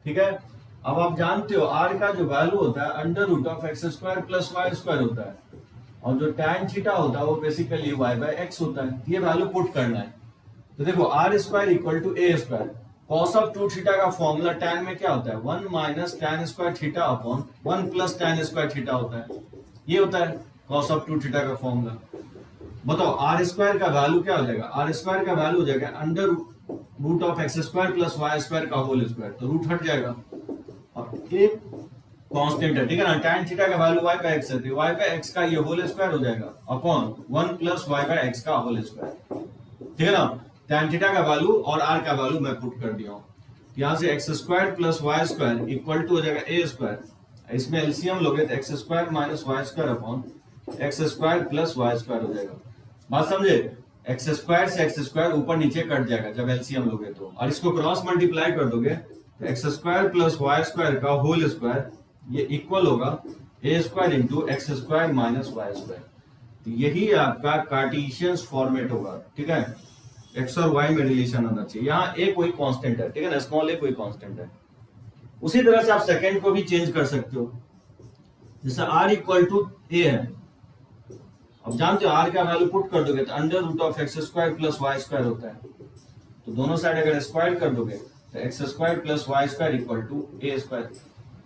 ठीक है। अब आप जानते हो r का जो वैल्यू होता है √x² + y² होता है, और जो tan थीटा होता है वो बेसिकली y/x होता है। ये वैल्यू पुट करना है। तो देखो r² equal to a², cos of 2 theta का फॉर्मूला tan में क्या होता है, 1 - tan² theta upon 1 + tan² theta होता है। ये होता है cos ऑफ 2 थीटा का फॉर्मूला। बताओ आर स्क्वायर का वैल्यू क्या हो जाएगा? आर स्क्वायर का वैल्यू हो जाएगा under root of X square plus Y square का होल स्क्वायर, तो रूट हट जाएगा और एक कांस्टेंट है, ठीक है ना। tan थीटा का वैल्यू y बाय x है, तो y बाय x का ये होल स्क्वायर हो जाएगा upon 1 plus y by x का होल स्क्वायर, ठीक है ना। tan थीटा का वैल्यू और r का वैल्यू मैं पुट कर दिया हूं, यहां से x square plus y square equal to हो जाएगा a स्क्वायर, इसमें एलसीएम लोगे तो x square minus y square upon x square plus y square हो जाएगा। बात समझे? एक्स स्क्वायर से एक्स स्क्वायर ऊपर नीचे कट जाएगा जब एलसीएम लोगे तो, और इसको क्रॉस मल्टीप्लाई कर दोगे तो x square plus Y square का होल स्क्वायर ये इक्वल होगा a square into x square minus y square. तो यही आपका कार्टेशियन फॉर्मेट होगा, ठीक है। एक्स और वाई में रिलेशन होना चाहिए, यहाँ ए कोई कांस्टेंट है, ठीक है ना, स्मॉल ए कोई कांस्टेंट है। उसी तरह से आप सेकंड को भी चेंज कर सकते हो, जैसे आर इक्वल टू ए है, अब जानते हो आर का वैल्यू पुट कर दोगे तो under root of X square plus Y square होता है, तो दोनों साइड अगर स्क्वायर कर दोगे तो x square plus Y square equal to A square.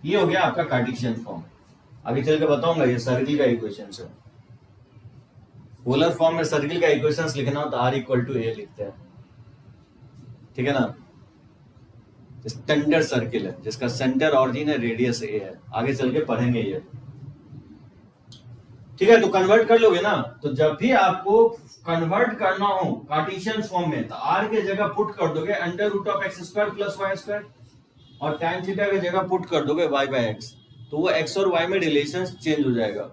ये हो गया आपका कार्टेशियन फॉर्म। आगे चल के बताऊंगा ये सर्किल का इक्वेशन है। पोलर फॉर्म में सर्किल का इक्वेशंस लिखना हो तो आर इक्वल टू ए लिखते हैं, ठीक है ना। स्टैंडर्ड सर्किल है जिसका सेंटर ऑरिजिन है, रेडियस ए है, आगे चल के पढ़ेंगे ये, ठीक है। तो कन्वर्ट कर लोगे ना, तो जब भी आपको कन्वर्ट करना हो कार्टेशियन फॉर्म में तो आर के जगह पुट कर दोगे under root of X square plus Y square, और tan थीटा की जगह पुट कर दोगे y बाय x, तो वो x और y में रिलेशन चेंज हो जाएगा।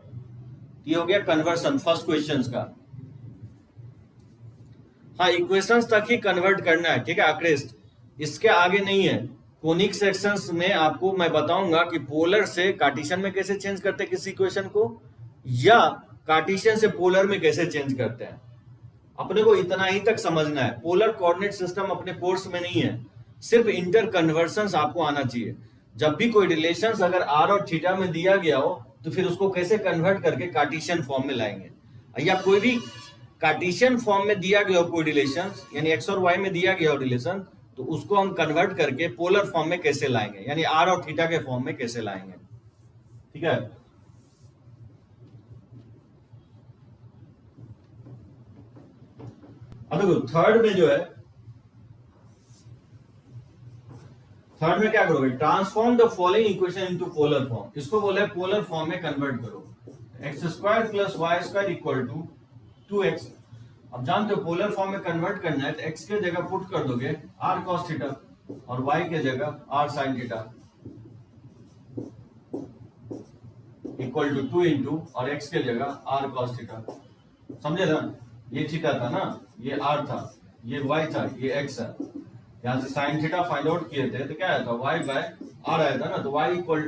ये हो गया कन्वर्सन फर्स्ट क्वेश्चन का। हाँ, इक्वेशंस तक ही कन्वर्ट करना है, ठीक है आंकड़े, इसके आगे नहीं है। कोनिक सेक्शंस में आपको मैं बताऊंगा कि पोलर से कार्टेशियन में कैसे चेंज करते हैं किसी इक्वेशन को, या कार्टेशियन से पोलर में कैसे चेंज करते हैं। अपने को इतना ही तक समझना है, पोलर कोऑर्डिनेट सिस्टम अपने कोर्स में नहीं है, सिर्फ इंटर कन्वर्सन्स आपको आना चाहिए। जब भी कोई रिलेशंस अगर आर और थीटा में दिया गया हो तो फिर उसको कैसे कन्वर्ट करके कार्टेशियन फॉर्म में लाएंगे, या कोई भी कार्टेशियन फॉर्म में दिया गया हो कोई रिलेशंस, यानी एक्स और वाई में दिया गया हो रिलेशन, तो उसको हम कन्वर्ट करके पोलर फॉर्म में कैसे लाएंगे, यानी आर और थीटा के फॉर्म में कैसे लाएंगे, ठीक है। अब देखो थर्ड में जो है, थर्ड में क्या करोगे, transform the following equation into polar form. इसको बोला है पोलर फॉर्म में कन्वर्ट करो, X square plus Y square equal to 2x। अब जानते हो पोलर फॉर्म में कन्वर्ट करना है तो x के जगह पुट कर दोगे r cos थीटा और y के जगह r sin theta equal to 2 into और x के जगह r cos थीटा। समझे ना, ये थीटा था ना, ये r था, ये y था, ये x है। यहां से sin थीटा फाइंड आउट किए थे तो क्या आया था, y बाय r आया था ना, तो y equal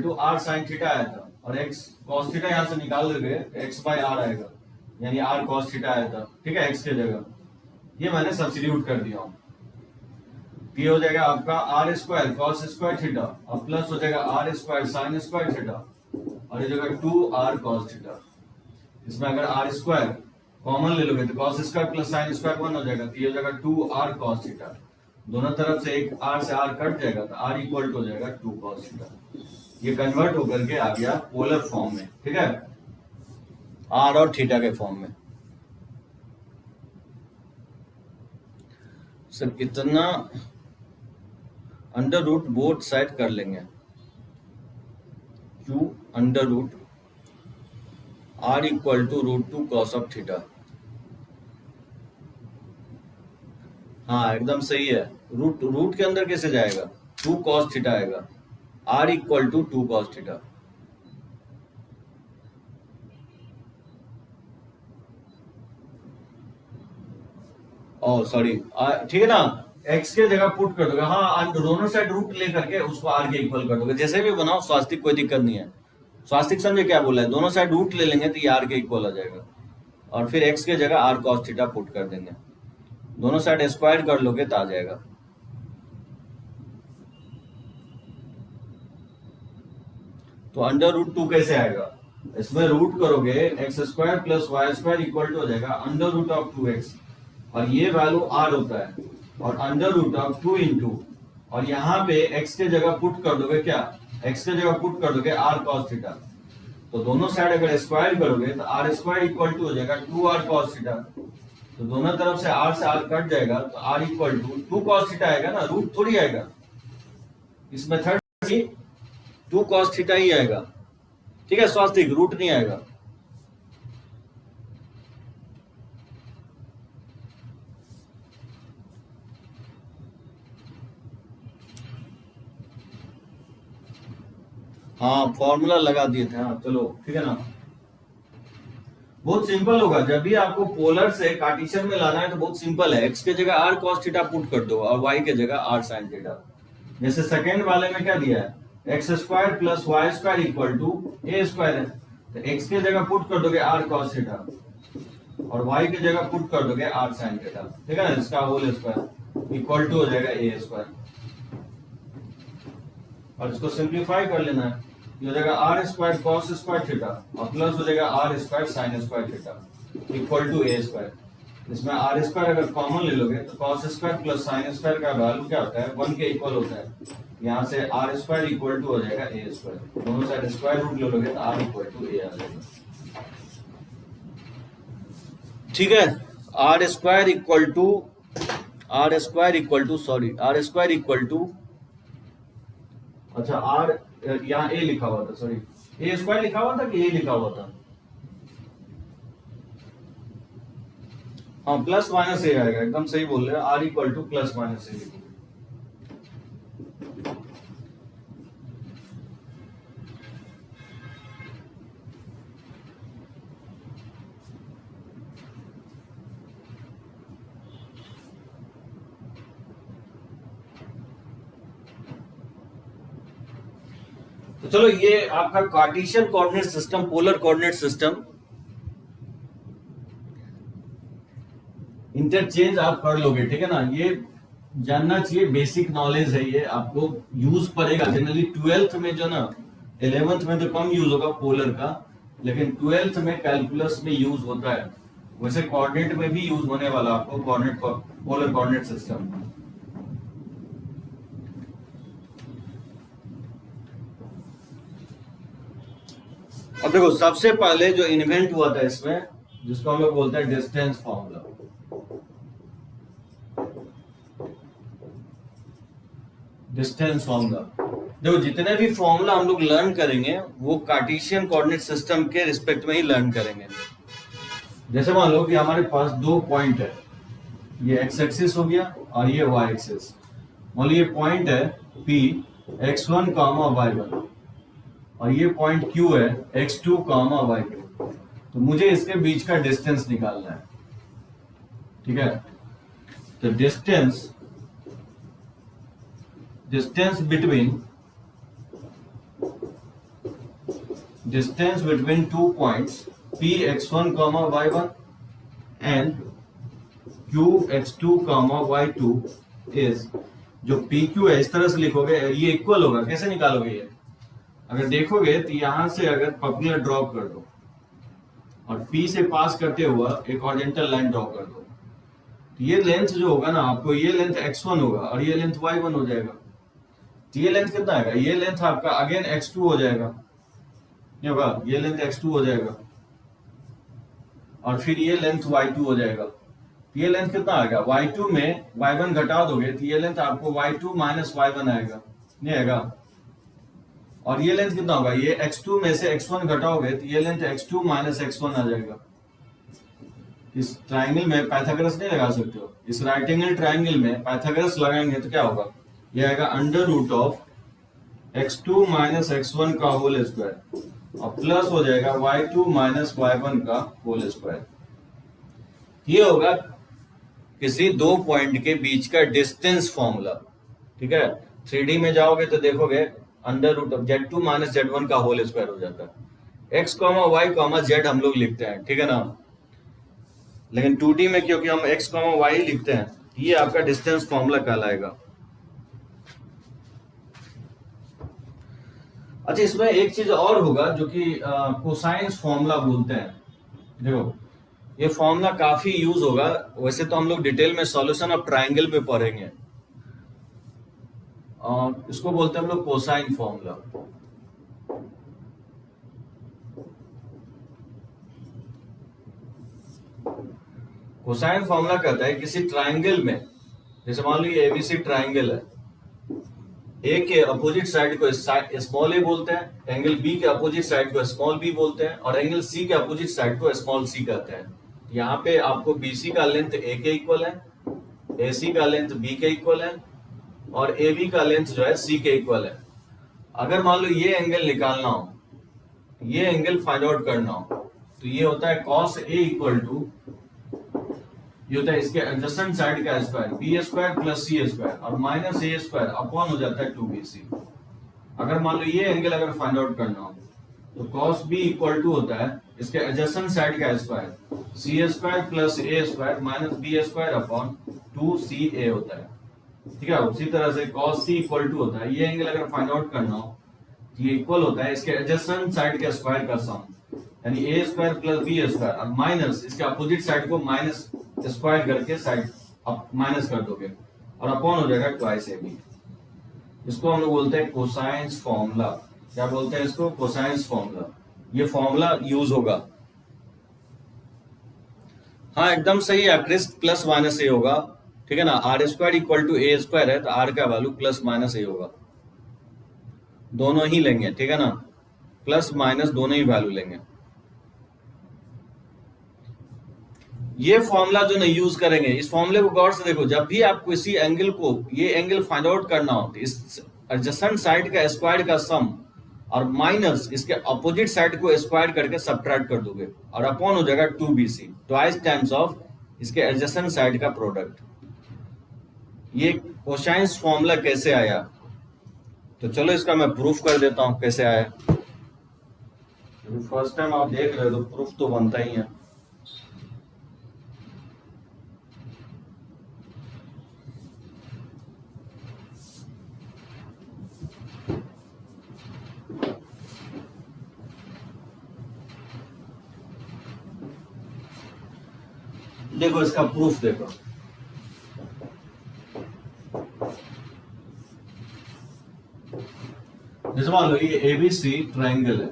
to r sin theta आया था, और x cos थीटा यहां से निकाल दोगे x बाय r आएगा, यानी r cos थीटा आया था, ठीक है, x के जगह। ये मैंने सब्स्टिट्यूट कर दिया हूं, ये हो जाएगा आपका r square cos square theta और प्लस हो जाएगा r square sin square theta, और ये जगह 2r cos थीटा। इसमें अगर r स्क्वायर कॉमन ले लोगे तो cos square plus sin square 1 हो जाएगा, तो ये हो जाएगा 2r cos थीटा। दोनों तरफ से एक r से r कट जाएगा तो r इक्वल टू हो जाएगा 2 cos थीटा। ये कन्वर्ट होकर के आ गया पोलर फॉर्म में, ठीक है, r और थीटा के फॉर्म में। सिर्फ इतना अंडर रूट बोथ साइड कर लेंगे, q under root r equal to √2 cos of theta. हाँ एकदम सही है, रूट के अंदर कैसे जाएगा, 2 cos थीटा आएगा, r equal to 2 cos theta. Oh sorry, ठीक है ना, x के जगह पुट कर दोगे, हाँ दोनों साइड रूट लेकर के उसको r के इक्वल कर दोगे, जैसे भी बनाओ स्वास्तिक, कोई दिक्कत नहीं है। स्वास्तिक समझे क्या बोला है, दोनों साइड रूट ले लेंगे तो ये r के इक्वल आ जाएगा, और फिर x के जगह r cos थीटा पुट कर देंगे, दोनों साइड स्क्वायर कर लोगे तो आ जाएगा। तो अंडर रूट 2 कैसे आएगा, इसमें रूट करोगे X square plus Y square equal to हो जाएगा अंडर रूट ऑफ 2x, और ये वैल्यू r होता है, और अंडर रूट ऑफ 2 इंटू, और यहाँ पे x के जगह पुट कर दोगे क्या, x के जगह पुट कर दोगे r cos थीटा, तो दोनों साइड अगर स्क्वायर करोगे तो आर स्क्वायर इक्वल टू हो जाएगा 2r cos थीटा। तो दोनों तरफ से r कट जाएगा तो r equal to 2 cos theta आएगा ना, रूट थोड़ी आएगा। इस मेथड से 2 cos थीटा ही आएगा, ठीक है स्वास्तिक, रूट नहीं आएगा। हाँ फॉर्मूला लगा दिए थे, हाँ चलो ठीक है ना। बहुत सिंपल होगा, जब भी आपको पोलर से कार्टेशियन में लाना है तो बहुत सिंपल है, x के जगह r cos थीटा पुट कर दो और y के जगह r sin थीटा। जैसे सेकेंड वाले में क्या दिया है, X square plus Y square equal to A square है, तो x के जगह पुट कर दोगे r cos थीटा और y के जगह पुट कर दोगे r sin थीटा, ठीक है ना, इसका होल स्क्वायर इक्वल टू हो जाएगा ए स्क्वायर। और इसको सिंप्लीफाई कर लेना है, ये हो जाएगा R square cos square theta और प्लस हो जाएगा R square sine square theta equal to A square. इसमें आर स्क्वायर अगर कॉमन ले लोगे तो cos square plus sine square का वैल्यू क्या होता है, 1 के इक्वल होता है। यहाँ से आर स्क्वायर इक्वल टू हो जाएगा ए स्क्वायर, दोनों साइड स्क्वायर रूट ले लोगे तो आर इक्वल टू ए आ जाएगा, ठीक है। आर स्क्वायर इक्वल टू अच्छा आर, यहाँ ए लिखा हुआ था, सॉरी ए स्क्वायर लिखा हुआ था कि ए लिखा हुआ था, हाँ प्लस माइनस ए आएगा, एकदम सही बोल रहे हैं, r equal to plus minus a. तो चलो ये आपका Cartesian coordinate system, polar coordinate system interchange आप कर लोगे, ठीक है ना। ये जानना चाहिए, बेसिक नॉलेज है ये, आपको यूज पड़ेगा जनरली 12th में जो ना, 11th में तो कम यूज होगा पोलर का, लेकिन 12th में कैलकुलस में यूज होता है। वैसे कोऑर्डिनेट में भी यूज होने वाला आपको कोऑर्डिनेट, पोलर कोऑर्डिनेट सिस्टम। अब देखो सबसे पहले जो इन्वेंट हुआ था इसमें, जिसको हम लोग बोलते हैं डिस्टेंस फॉर्मूला। डिस्टेंस फॉर्मूला, देखो जितने भी फॉर्मूला हम लोग लर्न करेंगे वो कार्टेशियन कोऑर्डिनेट सिस्टम के रिस्पेक्ट में ही लर्न करेंगे। जैसे मान लो कि हमारे पास दो पॉइंट है, ये एक्स एक्सिस हो गया और ये वाई एक्सिस। मान लो ये पॉइंट है P x1, y1 और ये पॉइंट Q है x2, y2। तो मुझे इसके बीच का डिस्टेंस निकालना है, ठीक है। तो distance between two points P x1, y1 and Q x2, y2 is, जो PQ है इस तरह से लिखोगे, ये इक्वल होगा। कैसे निकालोगे ये, अगर देखोगे तो यहां से अगर पर्पेंडिकुलर ड्रॉ कर दो और P से पास करते हुआ एक हॉरिजॉन्टल लाइन ड्रॉ कर दो, तो ये लेंथ जो होगा ना आपको, ये लेंथ x1 होगा और ये लेंथ y1 हो जाएगा। तो ये लेंथ कितना आएगा, ये लेंथ आपका अगेन x2 हो जाएगा, ये होगा, ये लेंथ x2 हो जाएगा और फिर ये लेंथ y2 हो जाएगा। ये लेंथ कितना आएगा, y2 में y1 घटा दोगे तो ये लेंथ आपको y2 माइनस y1 आएगा, नहीं आएगा। और ये लेंथ कितना होगा, ये x2 में से x1 घटाओगे तो ये लेंथ x2 माइनस x1 आ जाएगा। इस ट्राइंगल में पाइथागोरस नहीं लगा सकते हो, इस राइट एंगल ट्राइंगल में पाइथागोरस लगाएंगे तो क्या होगा, ये आएगा under root of x2 minus x1 का होल स्क्वायर और प्लस हो जाएगा y2 माइनस y1 का होल स्क्वायर। ये होगा किसी दो पॉइंट के बीच का डिस्टेंस फॉर्मूला, ठीक है। 3D में जाओगे तो देखोगे under root of z2 minus z1 का होल स्क्वायर हो जाता है। x, y, z हम लोग लिखते हैं, ठीक है ना, लेकिन 2D में क्योंकि हम x, y लिखते हैं, ये आपका डिस्टेंस फॉर्मूला कहलाएगा। अच्छा इसमें एक चीज और होगा जो कि कोसाइंस फॉर्मूला बोलते हैं। देखो ये फॉर्मूला काफी यूज होगा, वैसे तो हम लोग डिटेल में सॉल्यूशन ऑफ ट्राइंगल में पढ़ेंगे। इसको बोलते हैं हम लोग कोसाइन फॉर्मूला। कोसाइन फॉर्मूला कहता है किसी ट्राइंगल में, जैसे मान लो ये एबीसी ट्राइंगल है, ए के अपोजिट साइड को स्मॉल ए बोलते हैं, एंगल बी के अपोजिट साइड को स्मॉल बी बोलते हैं, और एंगल सी के अपोजिट साइड को स्मॉल सी कहते हैं। यहाँ पे आपको बीसी का लेंथ ए के इक्वल है, एसी का लेंथ बी के इक्वल है, और ए बी का लेंथ जो है सी के इक्वल है। अगर मान लो ये एंगल निकालना हो, ये एंगल फाइंड आउट करना हो, तो ये होता है cos A इक्वल टू, ये होता है इसके एडजेसेंट साइड का स्क्वायर, बी स्क्वायर प्लस सी स्क्वायर, और माइनस ए स्क्वायर अपॉन हो जाता है 2bc। अगर मान लो ये एंगल अगर फाइंड आउट करना हो, तो cos B इक्वल टू होता है इसके एडजेसेंट साइड का square, c square plus a square minus b square upon 2ca होता है। ठीक है, उसी तरह से cos C इक्वल टू होता है, ये एंगल अगर फाइंड आउट करना हो, ये इक्वल होता है इसके एडजेसेंट साइड के स्क्वायर का सम, यानी ए स्क्वायर प्लस बी स्क्वायर, और माइनस इसके अपोजिट साइड को माइनस स्क्वायर करके साइड माइनस कर दोगे, और अपॉन हो जाएगा ट्वाइस ए बी। इसको हम लोग बोलते हैं कोसाइंस फॉर्मूला। क्या बोलते हैं इसको? Cosines formula. ये फॉर्मूला यूज होगा। हाँ एकदम सही है क्रिस, प्लस माइनस ए होगा। ठीक है ना, R square equal to A square है, तो आर का वैल्यू प्लस माइनस ए होगा, दोनों ही लेंगे। ठीक है ना, प्लस माइनस दोनों ही वैल्यू लेंगे। ये फॉर्मूला जो नहीं यूज करेंगे, इस फॉर्मूले को गौर से देखो, जब भी आपको इसी एंगल को, ये एंगल फाइंड आउट करना हो, तो इस एडजेसेंट साइड का स्क्वायर का सम और माइनस इसके अपोजिट साइड को स्क्वायर करके सब्ट्रैक्ट कर दोगे, और अपॉन हो जाएगा 2bc, ट्वाइस टाइम्स ऑफ इसके एडजेसेंट साइड का प्रोडक्ट। ये कोसाइंस फॉर्मूला कैसे आया, तो चलो इसका मैं प्रूफ कर देता हूं कैसे आया। फर्स्ट टाइम आप देख रहे हो तो प्रूफ तो बनता ही है। देखो इसका प्रूफ देखो, जैसे मान लो ये एबीसी ट्रायंगल है।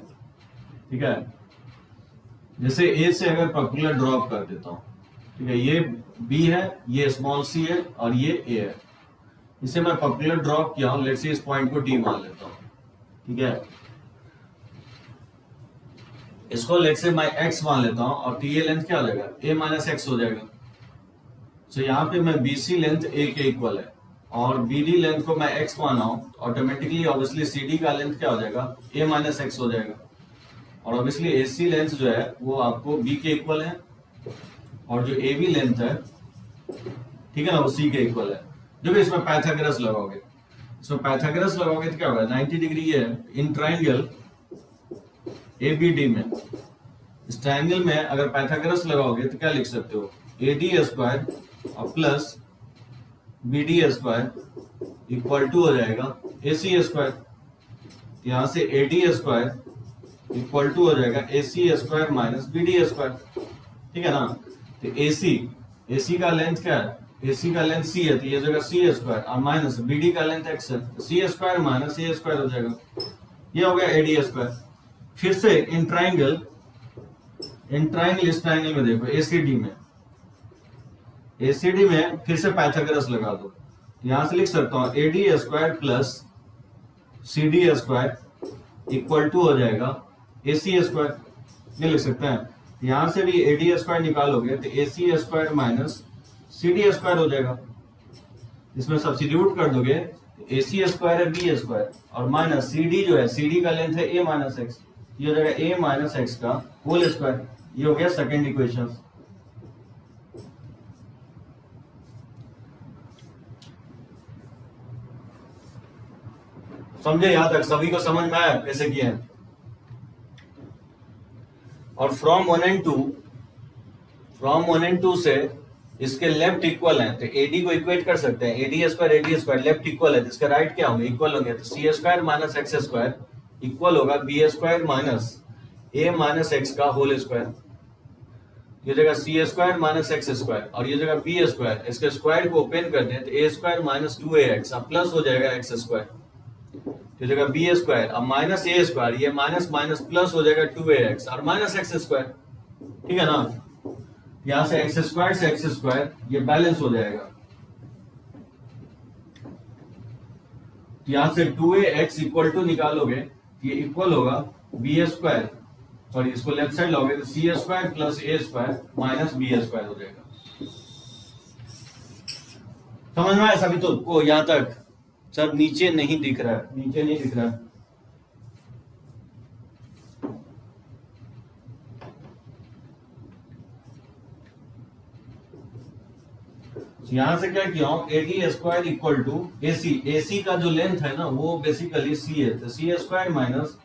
ठीक है, जैसे ए से अगर पर्टिकुलर ड्रॉप कर देता हूं, ठीक है, ये बी है, ये स्मॉल सी है, और ये ए है। इसे मैं पर्टिकुलर ड्रॉप किया हूं, लेट्स से इस पॉइंट को डी मान लेता हूं। ठीक है, इसको लेट्स से मैं एक्स मान लेता हूं, और ये लेंथ क्या हो जाएगा? ए माइनस एक्स हो जाएगा। तो यहाँ पे मैं बीसी लेंथ ए के इक्वल है, और बीडी लेंथ को मैं एक्स माना हूं, ऑटोमेटिकली ऑब्वियसली सीडी का लेंथ क्या हो जाएगा? ए माइनस एक्स हो जाएगा। और ऑब्वियसली एसी लेंथ जो है वो आपको बी के इक्वल है, और जो ए बी लेंथ है, ठीक है ना, वो सी के इक्वल है। जो भी इसमें पाइथागोरस लगाओगे, इसमें पाइथागोरस लगाओगे तो क्या होगा? 90 डिग्री ये है in triangle A B D में। इस ट्राइंगल में अगर पाइथागोरस लगाओगे तो क्या लिख सकते हो? ए डी स्क्वायर और plus B D square equal to हो जाएगा ए सी स्क्वायर। यहां से A D square equal to हो जाएगा A C square minus B D square. ठीक है ना, तो ए सी का लेंथ क्या है? ए सी का लेंथ सी है, तो ये जगह सी स्क्वायर, और माइनस बी डी का लेंथ एक्स है, सी स्क्वायर माइनस ए स्क्वायर हो जाएगा। ये हो गया ए डी स्क्वायर। फिर से इन ट्राइंगल इस ट्राइंगल में देखो, एसीडी में फिर से पाइथागोरस लगा दो। यहां से लिख सकता हूं A D square plus C D square equal to हो जाएगा ए सी स्क्वायर। ये लिख सकते हैं, यहां से भी ए डी स्क्वायर निकालोगे तो A C square minus C D square हो जाएगा। इसमें सब्स्टिट्यूट कर दोगे, ए सी स्क्वायर है बी स्क्वायर, और माइनस सी डी जो है, सी डी का लेंथ है ए माइनस एक्स, ये हो जाएगा ए माइनस एक्स का होल स्क्वायर। ये हो गया सेकेंड इक्वेशन। समझे? यहां तक सभी को समझ में आया कैसे किया है? और फ्रॉम 1 एंड 2 से इसके लेफ्ट इक्वल है, तो एडी को इक्वेट कर सकते हैं। एडी स्क्वायर लेफ्ट इक्वल है, तो इसका राइट क्या होंगे? इक्वल होंगे। तो c square minus x square equal होगा b square minus a minus x का होल स्क्वायर। ये जगह c square minus x square, और ये जगह बी स्क्वायर, इसके स्क्वायर को ओपन कर दें तो ए स्क्वायर माइनस 2ax, अब प्लस हो जाएगा एक्स स्क्वायर। ये जगह बी स्क्वायर, अब माइनस ए स्क्वायर, ये माइनस माइनस प्लस हो जाएगा 2ax और माइनस एक्स स्क्वायर। ठीक है ना, यहां से एक्स स्क्वायर ये बैलेंस हो जाएगा। यहां से 2ax इक्वल टू निकालोगे, ये इक्वल होगा बी स्क्वायर, सॉरी इसको लेफ्ट साइड लोगे तो c square plus a square minus b square हो जाएगा। समझ में आया सभी तो को यहां तक? सर नीचे नहीं दिख रहा है, नीचे नहीं दिख रहा है। यहां से क्या किया हूं, A D square equal to AC का जो लेंथ है ना वो बेसिकली सी है, तो सी स्क्वायर माइनस,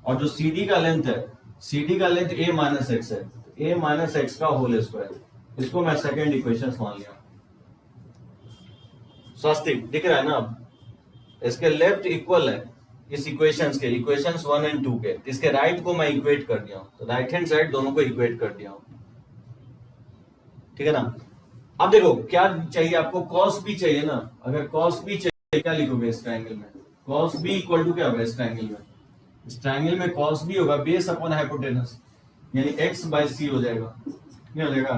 और जो सी डी का लेंथ है, सी डी का लेंथ ए माइनस एक्स है, ए माइनस एक्स का होल स्क्वायर, इसको मैं सेकेंड इक्वेशन मान लिया। स्वास्तिक दिख रहा है ना? अब इसके लेफ्ट इक्वल है इस इक्वेशंस के, इक्वेशंस 1 और 2 के, इसके राइट को मैं इक्वेट कर दिया हूं, तो राइट हैंड साइड दोनों को इक्वेट कर दिया हूं, ठीक है ना? अब देखो क्या चाहिए आपको, कॉस बी चाहिए ना। अगर कॉस बी चाहिए क्या लिखोगे इस ट्रायंगल में? कॉस बी इक्वल टू क्या होगा इस ट्रायंगल में? इस ट्रायंगल में कॉस बी होगा बेस अपॉन हाइपोटेनस, यानी एक्स बाय सी हो जाएगा, नहीं हो जाएगा?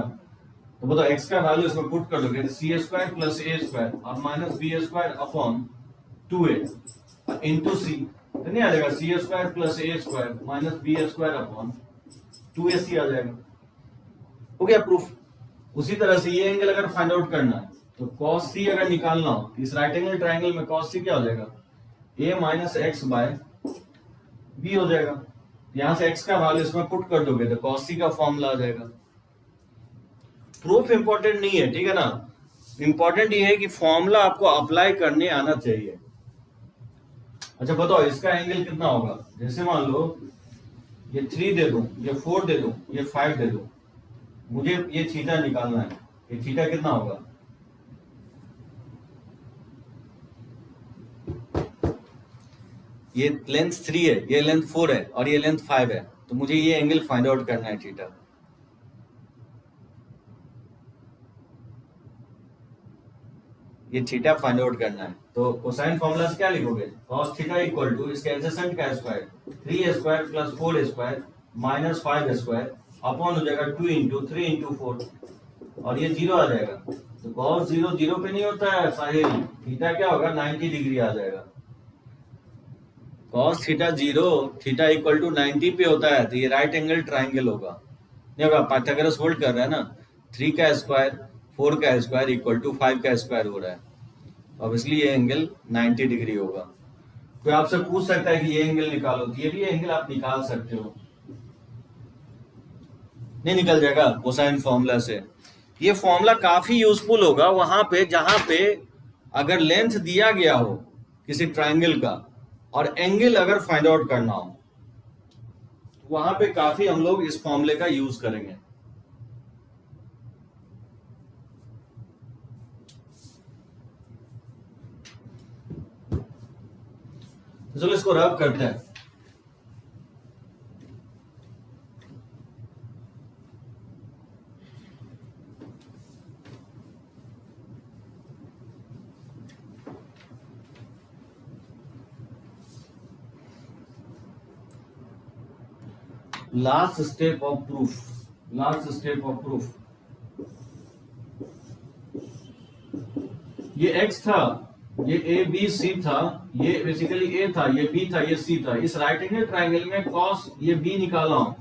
तो बताओ एक्स का वैल्यू इसमें पुट कर दोगे, c square plus a square और minus b square upon 2a into c, तो नहीं आ जाएगा c square plus a square minus b square upon 2ac आ जाएगा। हो गया प्रूफ। उसी तरह से ये एंगल अगर फाइंड आउट करना है तो cos c अगर निकालना हो, इस राइट एंगल ट्रायंगल में cos c क्या हो जाएगा? a minus X by B हो जाएगा। यहां से x का वैल्यू इसमें पुट कर दोगे तो cos c का फॉर्मूला आ जाएगा। प्रूफ इंपॉर्टेंट नहीं है, ठीक है ना? इंपॉर्टेंट ये है कि फॉर्मूला आपको अप्लाई करने आना चाहिए। अच्छा बताओ इसका एंगल कितना होगा? जैसे मान लो ये 3 दे दूं, ये 4 दे दूं, ये 5 दे दूं, मुझे ये थीटा निकालना है, ये थीटा कितना होगा? ये लेंथ 3 है, ये लेंथ 4 है और ये लेंथ 5 है, तो मुझे ये एंगल फाइंड आउट करना है थीटा। ये थीटा फाइंड आउट करना है, तो कोसाइन फॉर्मूला से क्या लिखोगे? cos थीटा इक्वल टू इसके एडजेसेंट का square 3 square plus 4 square minus 5 square upon हो जाएगा 2 इंटू 3 इंटू 4, और ये 0 आ जाएगा। तो cos 0 0 पे नहीं होता है साहिल, थीटा क्या होगा? 90 डिग्री आ जाएगा। cos theta 0, theta equal to 90 पे होता है, तो ये राइट एंगल ट्राइंगल होगा। नहीं होगा? पाइथागोरस होल्ड कर रहा है ना, 3 का स्क्वायर 4 का स्क्वायर इक्वल टू 5 का स्क्वायर हो रहा है, ऑब्वियसली ये एंगल 90 डिग्री होगा। कोई आपसे पूछ सकता है कि ये एंगल निकालो, तो ये भी एंगल आप निकाल सकते हो, नहीं निकल जाएगा कोसाइन फॉर्मूला से। ये फॉर्मूला काफी यूजफुल होगा वहां पे जहां पे अगर लेंथ दिया गया हो किसी ट्रायंगल का और एंगल अगर फाइंड आउट करना हो, वहां पे काफी हम लोग इस फॉर्मूले का यूज करेंगे। चलो इसको रब करते हैं। Last step of proof, last step of proof. ये x था, ये ए बी सी था, ये बेसिकली ए था, ये बी था, ये सी था। इस राइट एंगल ट्रायंगल में cos ये बी निकाला हूं।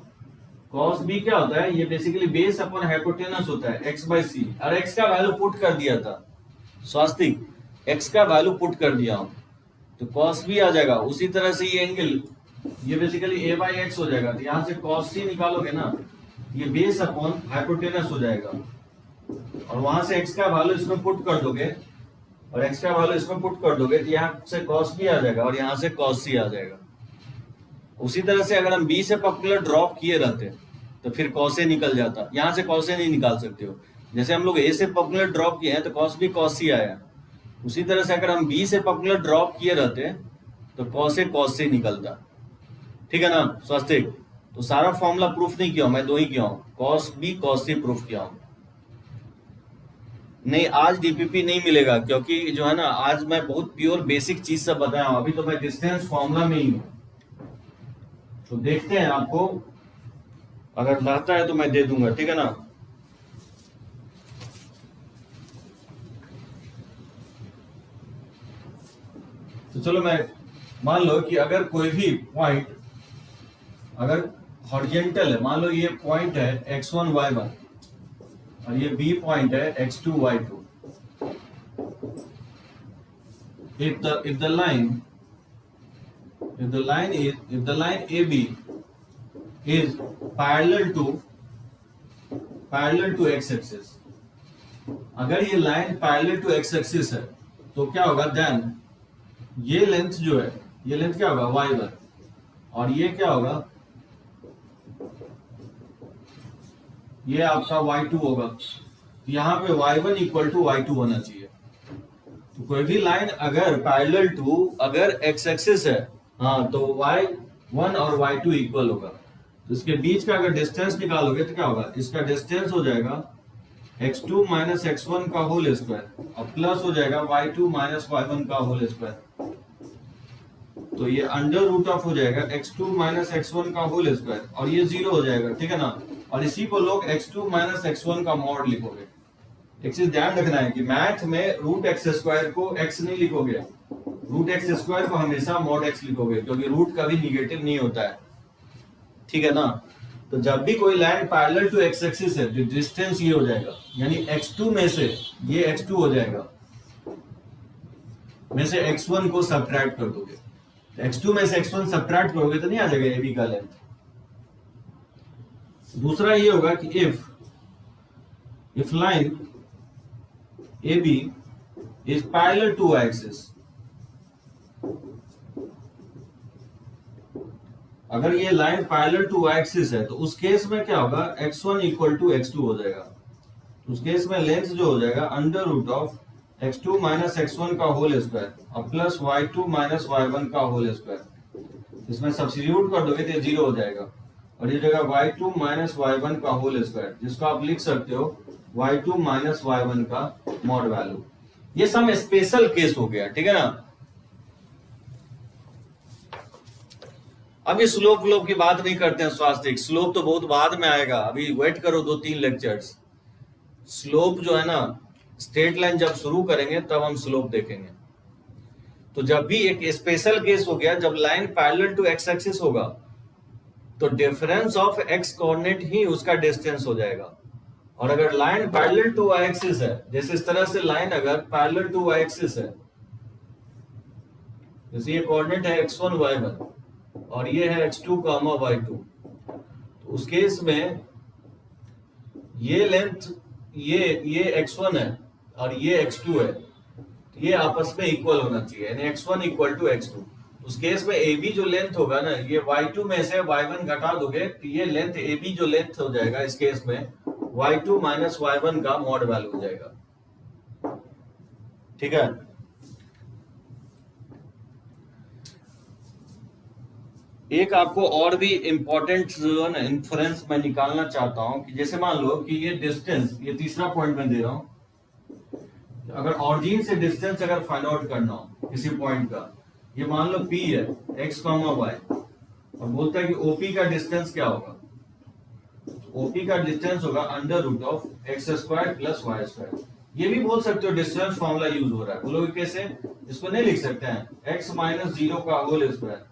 cos बी क्या होता है? ये बेसिकली बेस अपॉन हाइपोटेनस होता है x बाय सी, और x का वैल्यू पुट कर दिया था स्वास्तिक, x का वैल्यू पुट कर दिया हूं तो cos बी आ जाएगा। उसी तरह से ये एंगल ये बेसिकली a बाई एक्स हो जाएगा, तो यहां से cos c निकालोगे ना, ये बेस अपॉन हाइपोटेनस हो जाएगा, और वहां से x का वैल्यू इसमें पुट कर दोगे और x का वैल्यू इसमें पुट कर दोगे तो यहाँ से cos b आ जाएगा और यहाँ से cos c आ जाएगा। उसी तरह से अगर हम b से पर्टिकुलर ड्रॉप किए रहते तो फिर cos a निकल जाता, यहाँ से cos a नहीं निकाल सकते हो। जैसे हम लोग a से पर्टिकुलर ड्रॉप किए हैं तो cos b cos c आया, उसी तरह से अगर हम b से पर्टिकुलर ड्रॉप किए रहते तो cos a cos c निकलता, ठीक है ना स्वास्तिक? तो सारा फॉर्मूला प्रूफ नहीं किया, मैं 2 ही किया हूँ, cos b cos c proof किया हूँ। नहीं आज डीपीपी नहीं मिलेगा, क्योंकि जो है ना आज मैं बहुत प्योर बेसिक चीज सब बताया हूं, अभी तो मैं डिस्टेंस फॉर्मूला में ही हूं। तो देखते हैं, आपको अगर रहता है तो मैं दे दूंगा, ठीक है ना? तो चलो मैं मान लो कि अगर कोई भी पॉइंट अगर हॉरिजॉन्टल है, मान लो ये पॉइंट है x1 y1 और ये b पॉइंट है x2 y2। if the line AB is parallel to x axis, अगर ये line parallel to x axis है तो क्या होगा, देन ये लेंथ जो है, ये लेंथ क्या होगा y1 और ये क्या होगा, ये आपका y2 होगा। यहाँ पे y1 इक्वल टू y2 होना चाहिए। तो कोई भी लाइन अगर पैरेलल टू अगर x एक्सिस है, हाँ, तो y1 और y2 इक्वल होगा। तो इसके बीच का अगर डिस्टेंस निकालोगे तो क्या होगा, इसका डिस्टेंस हो जाएगा x2 माइनस x1 का होल स्क्वायर और प्लस हो जाएगा y2 माइनस y1 का होल स्क्वायर। तो ये अंडर रूट ऑफ हो जाएगा x2 माइनस x1 का होल स्क्वायर और ये 0 हो जाएगा, ठीक है ना। और इसी को लोग x2 माइनस x1 का मॉड लिखोगे। एक चीज ध्यान रखना है कि मैथ में रूट एक्स स्क्वायर को x नहीं लिखोगे, रूट एक्स स्क्वायर को हमेशा मॉड x लिखोगे, क्योंकि रूट कभी निगेटिव नहीं होता है, ठीक है ना। तो जब भी कोई line parallel to X axis है, डिस्टेंस ये हो जाएगा, यानी x2 में से ये x2 हो जाएगा, में से x1 को सब्ट्रैक्ट कर दोगे। x2 में से x1 सब्ट्रैक्ट करोगे तो नहीं आ जाएगा AB का लेंथ। दूसरा ये होगा कि if line AB is parallel to y axis, अगर ये line parallel to y axis है तो उस केस में क्या होगा, x1 इक्वल टू x2 हो जाएगा। उस केस में लेंथ जो हो जाएगा under root of x2 minus x1 का होल स्क्वायर और प्लस y2 माइनस y1 का होल स्क्वायर। इसमें सब्स्टिट्यूट कर दोगे तो 0 हो जाएगा और ये जगह y2 माइनस y1 का होल स्क्वायर, जिसको आप लिख सकते हो y2 माइनस y1 का मॉड वैल्यू। ये सब स्पेशल केस हो गया, ठीक है ना। अभी स्लोप व्लोप की बात नहीं करते हैं, स्वास्थ्य स्लोप तो बहुत बाद में आएगा, अभी वेट करो 2-3 लेक्चर्स। स्लोप जो है ना, स्ट्रेट लाइन जब शुरू करेंगे तब हम स्लोप देखेंगे। तो जब भी एक स्पेशल केस हो गया, जब line parallel to X axis होगा तो डिफरेंस ऑफ एक्स कोऑर्डिनेट ही उसका डिस्टेंस हो जाएगा। और अगर line parallel to Y axis है, जैसे इस तरह से लाइन अगर पैरेलल टू वाई एक्सिस है, जैसे ये कोऑर्डिनेट है x1 y1 और ये है x2 y2, तो उस केस में ये लेंथ ये x1 है और ये x2 है, तो ये आपस में इक्वल होना चाहिए, यानी x1 इक्वल टू x2। उस केस में AB जो लेंथ होगा ना, ये y2 में से y1 घटा दोगे तो ये लेंथ AB जो लेंथ हो जाएगा, इस केस में y2 माइनस y1 का मॉड वैल्यू हो जाएगा, ठीक है। एक आपको और भी इंपॉर्टेंट जो है ना इन्फ्रेंस मैं निकालना चाहता हूं कि जैसे मान लो कि ये डिस्टेंस, ये तीसरा पॉइंट मैं दे रहा हूं, अगर ऑरिजिन से डिस्टेंस अगर फाइंड आउट करना हो किसी पॉइंट का, ये मान लो P है x, y और बोलता है कि OP का डिस्टेंस क्या होगा। OP का डिस्टेंस होगा under root of X square plus Y square. ये भी बोल सकते हो डिस्टेंस फॉर्मूला यूज हो रहा है, बोलोगे कैसे, इसको नहीं लिख सकते हैं x माइनस 0 का होल स्क्वायर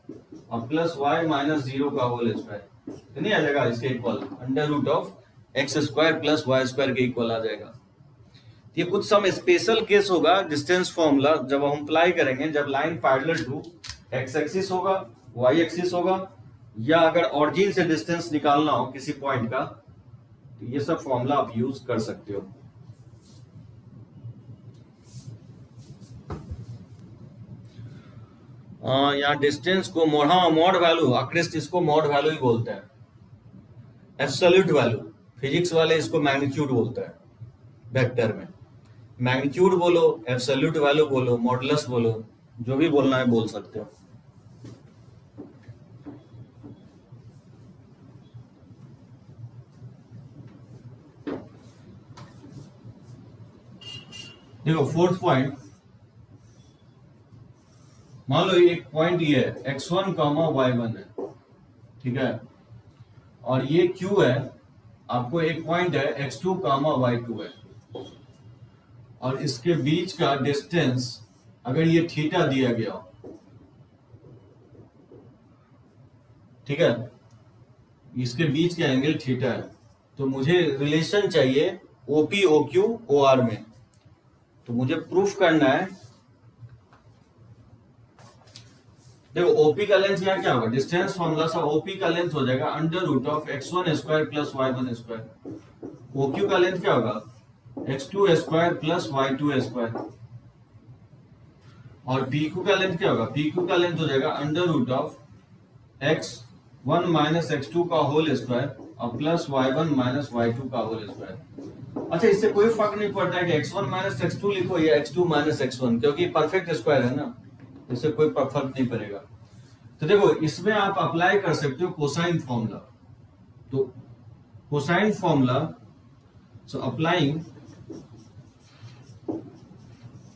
और प्लस y माइनस 0 का होल स्क्वायर, तो नहीं आ जाएगा इसके इक्वल, under root of X square plus Y square के इक्वल आ जाएगा। ये कुछ सम स्पेशल केस होगा डिस्टेंस फॉर्मूला जब हम अप्लाई करेंगे, जब line parallel to X axis होगा, वाई एक्सिस होगा, या अगर ऑरिजिन से डिस्टेंस निकालना हो किसी पॉइंट का, तो ये सब फॉर्मूला आप यूज कर सकते हो। यहाँ डिस्टेंस को मॉड वैल्यू, आकृष्ट इसको मॉड वैल्यू ही बोलते हैं, एब्सोल्यूट वैल्यू, फिजिक्स वाले इसको मैग्नीट्यूड बोलते हैं। वेक्टर में मैग्नीट्यूड बोलो, एब्सोल्यूट वैल्यू बोलो, मॉडुलस बोलो, जो भी बोलना है बोल सकते हो। देखो फोर्थ पॉइंट, मान लो एक पॉइंट ये है x1 y1 है, ठीक है, और ये Q है, आपको एक पॉइंट है x2 y2 है, और इसके बीच का डिस्टेंस अगर ये थीटा दिया गया हो, ठीक है, इसके बीच का एंगल थीटा है, तो मुझे रिलेशन चाहिए OP O Q O R में। तो मुझे प्रूफ करना है, देखो ओपी का लेंथ यहाँ क्या होगा, डिस्टेंस फॉर्मूला सा ओपी का लेंथ हो जाएगा under root of x1 square plus y1 square. OQ का लेंथ क्या होगा, x2 square plus y2 square. और pq का लेंथ क्या होगा, pq का लेंथ हो जाएगा under root of x1 minus x2 का होल स्क्वायर और प्लस y1 माइनस y2 का होल स्क्वायर। अच्छा, इससे कोई फर्क नहीं पड़ता है कि x1 माइनस x2 लिखो या x2 माइनस x1, क्योंकि परफेक्ट स्क्वायर है ना, इससे कोई फर्क नहीं पड़ेगा। तो देखो इसमें आप अप्लाई कर सकते हो कोसाइन फॉर्मूला। तो cosine formula, so applying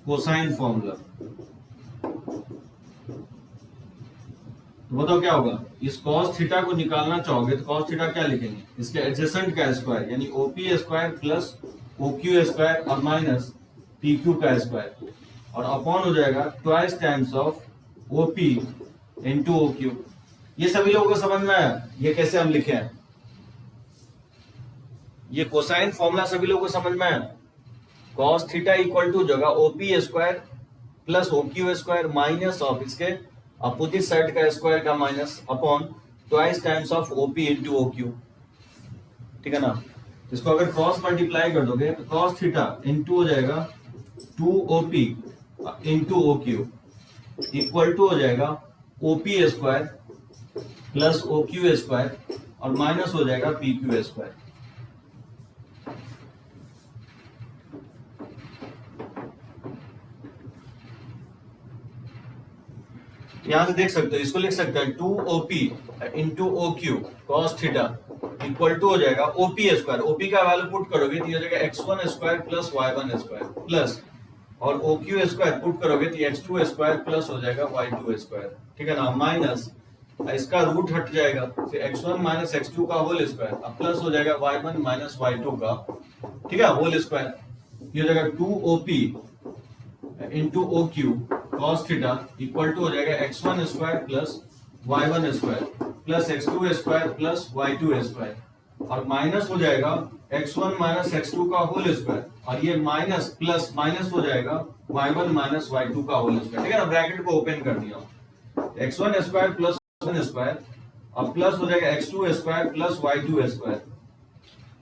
cosine formula, तो बताओ क्या होगा, इस कॉस थीटा को निकालना चाहोगे तो कॉस थीटा क्या लिखेंगे, इसके एडजेसेंट का स्क्वायर यानी OP square plus OQ square और माइनस पीक्यू का स्क्वायर, और अपॉन हो जाएगा twice times of OP into OQ. ये सभी लोगों को समझ में आया, ये कैसे हम लिखे हैं, ये कोसाइन फॉर्मूला सभी लोगों को समझ में आया। कॉस थीटा इक्वल टू जगह OP square plus OQ square minus of इसके अपोजिट साइड का स्क्वायर का minus upon twice times of OP into OQ, ठीक है ना। इसको अगर क्रॉस मल्टीप्लाई कर दोगे तो कॉस थीटा इनटू हो जाएगा 2OP into OQ equal to हो जाएगा OP square plus OQ square और माइनस हो जाएगा PQ स्क्वायर। यहां से देख सकते हो, इसको लिख सकते हैं 2OP into OQ cos theta equal to हो जाएगा OP स्क्वायर। OP का वैल्यू पुट करोगे तो ये हो जाएगा x1 square plus y1 square plus, और OQ स्क्वायर पुट करोगे तो x2 स्क्वायर प्लस हो जाएगा y2 स्क्वायर, ठीक है ना, माइनस इसका रूट हट जाएगा, फिर x1 माइनस x2 का होल स्क्वायर अब प्लस हो जाएगा y1 माइनस y2 का, ठीक है, होल स्क्वायर। ये हो जाएगा 2OP into OQ cos theta equal to हो जाएगा x1 square plus y1 square plus x2 square plus y2 square और माइनस हो जाएगा x1 माइनस x2 का होल स्क्वायर, और ये माइनस प्लस माइनस हो जाएगा y1 माइनस y2 का होल स्क्वायर, ठीक है ना। ब्रैकेट को ओपन कर दिया, x1 square plus y1 square और प्लस हो जाएगा x2 square plus y2 square,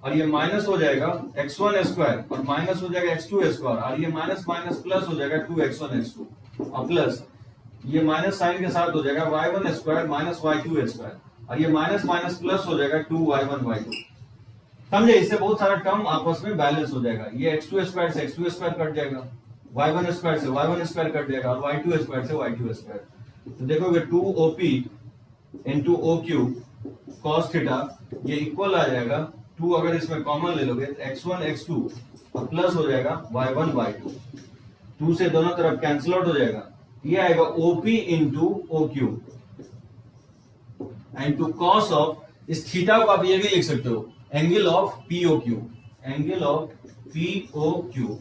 और ये माइनस हो जाएगा x1 स्क्वायर और माइनस हो जाएगा x2 स्क्वायर, और ये माइनस माइनस प्लस हो जाएगा 2x1 x2 और प्लस ये माइनस साइन के साथ हो जाएगा y1 square minus y2 square, और ये माइनस माइनस प्लस हो जाएगा 2y1 y2। समझे, इससे बहुत सारा टर्म आपस में बैलेंस हो जाएगा। ये x2 स्क्वायर से x2 स्क्वायर कट जाएगा, y1 स्क्वायर से y1 स्क्वायर कट जाएगा और y2 स्क्वायर से y2 स्क्वायर। तो देखोगे 2OP into OQ cos theta ये इक्वल आ जाएगा 2, अगर इसमें कॉमन ले लोगे तो x1 x2 और प्लस हो जाएगा y1 y2, 2 से दोनों तरफ कैंसिल आउट हो जाएगा, ये आएगा OP into OQ into cos of, इस थीटा को आप ये भी लिख सकते हो angle of POQ, angle of POQ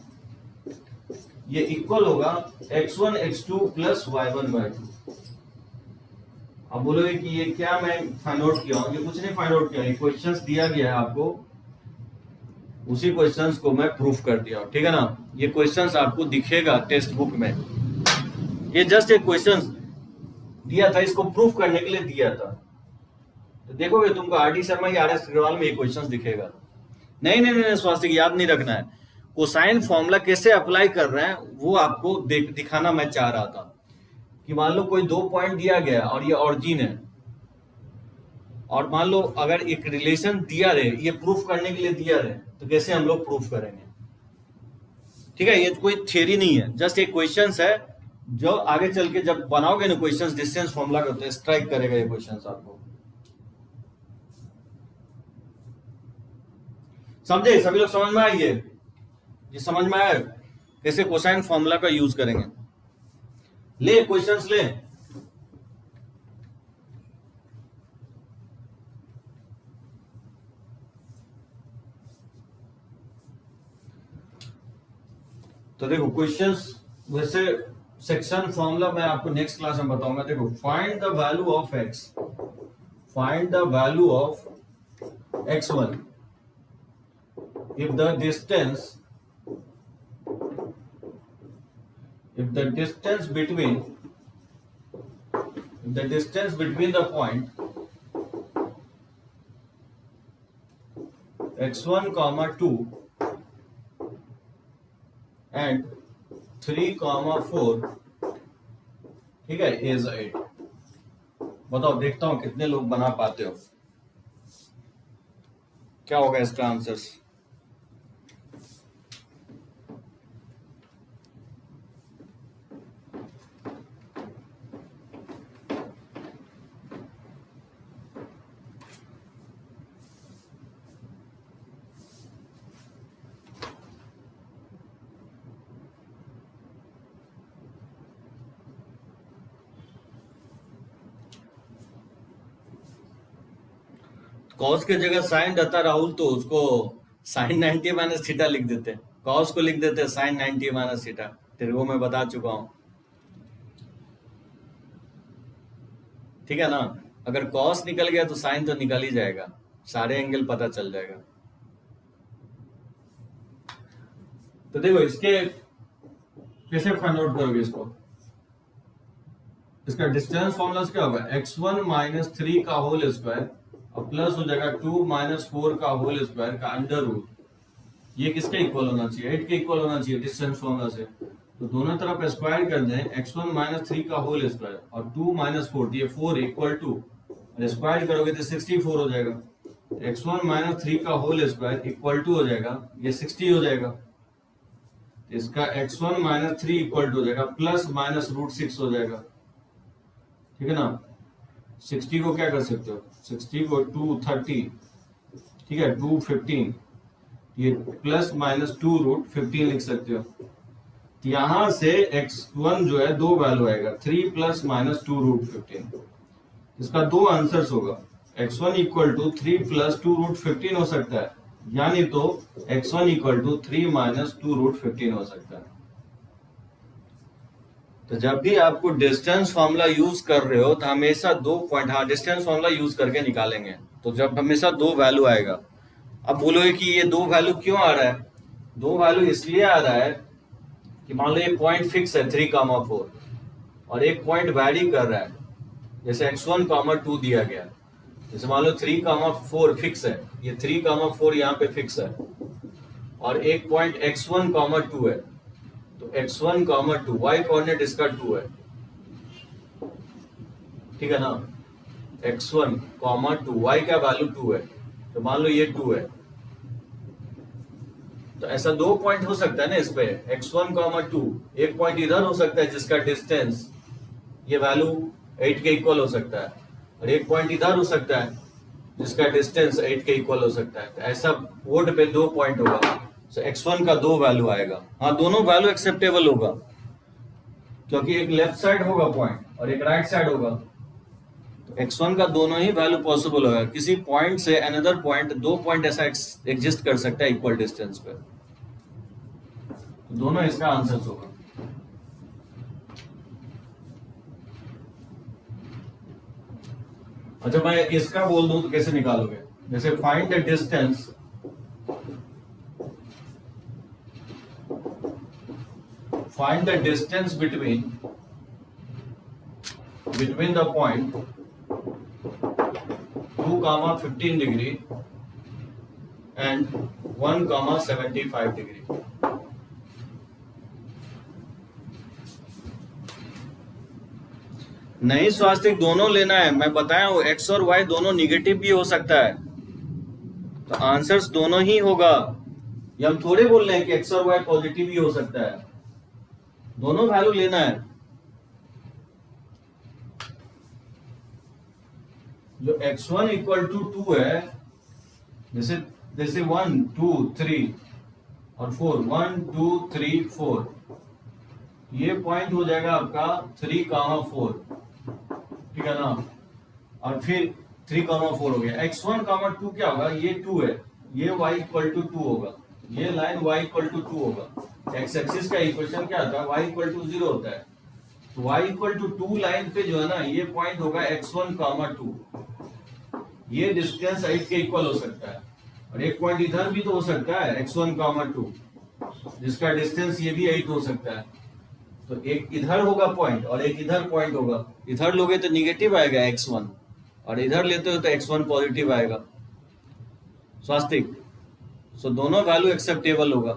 ये इक्वल होगा x1 x2 plus y1 y2। अब बोलोगे कि ये क्या मैं फाइंड आउट किया हूं, ये कुछ नहीं फाइंड आउट किया, ये क्वेश्चंस दिया गया है आपको, उसी क्वेश्चंस को मैं प्रूफ कर दिया, ठीक है ना। ये क्वेश्चंस आपको दिखेगा टेक्स्ट बुक में, ये जस्ट एक क्वेश्चंस दिया था, इसको प्रूफ करने के लिए दिया था। तो देखोगे तुमको RD शर्मा या RS अग्रवाल में ये क्वेश्चंस दिखेगा। नहीं नहीं नहीं स्वास्थ्य की याद नहीं रखना है, कोसाइन फॉर्मूला कैसे अप्लाई कर रहे हैं वो आपको दिखाना मैं चाह रहा था। कि मान लो कोई 2 पॉइंट दिया गया और ये ऑरिजिन है, और मान लो अगर एक रिलेशन दिया रहे, ये प्रूफ करने के लिए दिया रहे, तो कैसे हम लोग प्रूफ करेंगे, ठीक है। ये कोई थ्योरी नहीं है, जस्ट एक क्वेश्चंस है जो आगे चल के जब बनाओगे ना क्वेश्चंस डिस्टेंस फॉर्मूला का, तो स्ट्राइक करेगा ये क्वेश्चंस आपको। समझे, सभी लोग समझ में आई ये समझ में आया कैसे कोसाइन फॉर्मूला का यूज करेंगे। ले क्वेश्चंस ले, तो देखो क्वेश्चंस, वैसे सेक्शन फॉर्मूला मैं आपको नेक्स्ट क्लास में बताऊंगा। देखो find the value of x find the value of x1 if the distance between the point x1 comma 2 and 3 comma 4 ठीक है is 8। बताओ, देखता हूं कितने लोग बना पाते हो। क्या होगा इसका आंसर्स? कॉस के जगह साइन रहता राहुल, तो उसको साइन 90 माइनस थीटा लिख देते, कॉस को लिख देते साइन 90 माइनस थीटा। तेरे को मैं बता चुका हूं, ठीक है ना। अगर कॉस निकल गया तो साइन तो निकल ही जाएगा, सारे एंगल पता चल जाएगा। तो देखो इसके कैसे फाइंड आउट करोगे इसको? इसका डिस्टेंस फॉर्मूला क्या होगा? x1 माइनस 3 का होल स्क्वायर और प्लस हो जाएगा 2 माइनस 4 का होल स्क्वायर का अंडर रूट। ये किसके इक्वल होना चाहिए? 8 के इक्वल होना चाहिए डिस्टेंस फॉर्मूला से। तो दोनों तरफ स्क्वायर कर दें, x1 माइनस 3 का होल स्क्वायर और 2 माइनस 4, ये 4 इक्वल टू, स्क्वायर करोगे तो 64 हो जाएगा। x1 माइनस 3 का होल स्क्वायर इक्वल टू हो जाएगा, ये 60 हो जाएगा। इसका x1 माइनस 3 इक्वल टू हो जाएगा प्लस माइनस रूट 6 हो जाएगा, ठीक है ना। 60 को क्या कर सकते हो? 60 को 230, ठीक है, 215, ये प्लस माइनस 2 रूट 15 लिख सकते हो। यहां से x1 जो है दो वैल्यू आएगा, 3 प्लस माइनस 2 रूट 15। इसका दो आंसर्स होगा, x1 equal to 3 plus 2 root 15 हो सकता है, यानी तो x1 equal to 3 minus 2 root 15 हो सकता है। तो जब भी आपको डिस्टेंस फॉर्मूला यूज कर रहे हो तो हमेशा दो पॉइंट, हाँ डिस्टेंस फॉर्मूला यूज करके निकालेंगे। तो जब हमेशा दो वैल्यू आएगा। अब बोलोगे कि ये दो वैल्यू क्यों आ रहा है? दो वैल्यू इसलिए आ रहा है कि मान लो एक पॉइंट फिक्स है 3,4 और एक पॉइंट वैरी कर रहा है, जैसे x1,2 दिया गया। जैसे मान लो 3,4 फिक्स है, ये 3,4 यहाँ पे फिक्स है और एक पॉइंट x1,2 है। तो x1,2 y कोऑर्डिनेट इसका 2 है, ठीक है ना। x1,2 y का वैल्यू 2 है, तो मान लो ये 2 है। तो ऐसा दो पॉइंट हो सकता है ना इस पे, x1,2, एक पॉइंट इधर हो सकता है जिसका डिस्टेंस ये वैल्यू 8 के इक्वल हो सकता है, और एक पॉइंट इधर हो सकता है जिसका डिस्टेंस 8 के इक्वल हो सकता है। तो ऐसा बोर्ड पे दो पॉइंट होगा, तो x1 का दो वैल्यू आएगा। हाँ, दोनों वैल्यू एक्सेप्टेबल होगा, क्योंकि एक लेफ्ट साइड होगा पॉइंट और एक राइट साइड होगा। तो x1 का दोनों ही वैल्यू पॉसिबल होगा। किसी पॉइंट से अनदर पॉइंट, दो पॉइंट ऐसा एग्जिस्ट कर सकता है इक्वल डिस्टेंस पे, तो दोनों इसका आंसर होगा। अच्छा, मैं इसका बोल दूं तो कैसे निकालोगे? जैसे find the distance between the point 2,15 degree and 1,75 degree। नहीं स्वास्तिक, दोनों लेना है। मैं बताया हूं x और y दोनों निगेटिव भी हो सकता है, तो आंसर्स दोनों ही होगा। ये हम थोड़े बोल रहे हैं कि x और y पॉजिटिव ही हो सकता है, दोनों वैल्यू लेना है। जो x1 इक्वल टू 2 है, जैसे 1 2 3 और 4, 1 2 3 4, ये पॉइंट हो जाएगा आपका 3,4, ठीक है ना। और फिर 3,4 हो गया। x1,2 क्या होगा? ये 2 है, ये y इक्वल टू 2 होगा, ये लाइन y इक्वल टू 2 होगा। एक्स एक्सिस का इक्वेशन क्या होता है? y इक्वल टू 0 होता है। तो y इक्वल टू 2 लाइन पे जो है ना, ये पॉइंट होगा x1,2, ये डिस्टेंस 8 के इक्वल हो सकता है, और एक पॉइंट इधर भी तो हो सकता है x1, 2, जिसका डिस्टेंस ये भी 8 हो सकता है। तो एक इधर होगा पॉइंट और एक इधर पॉइंट होगा। इधर लोगे तो निगेटिव आएगा x1, और इधर लेते हो तो x1 पॉजिटिव आएगा। स्वास्तिक, सो दोनों वैल्यू एक्सेप्टेबल होगा।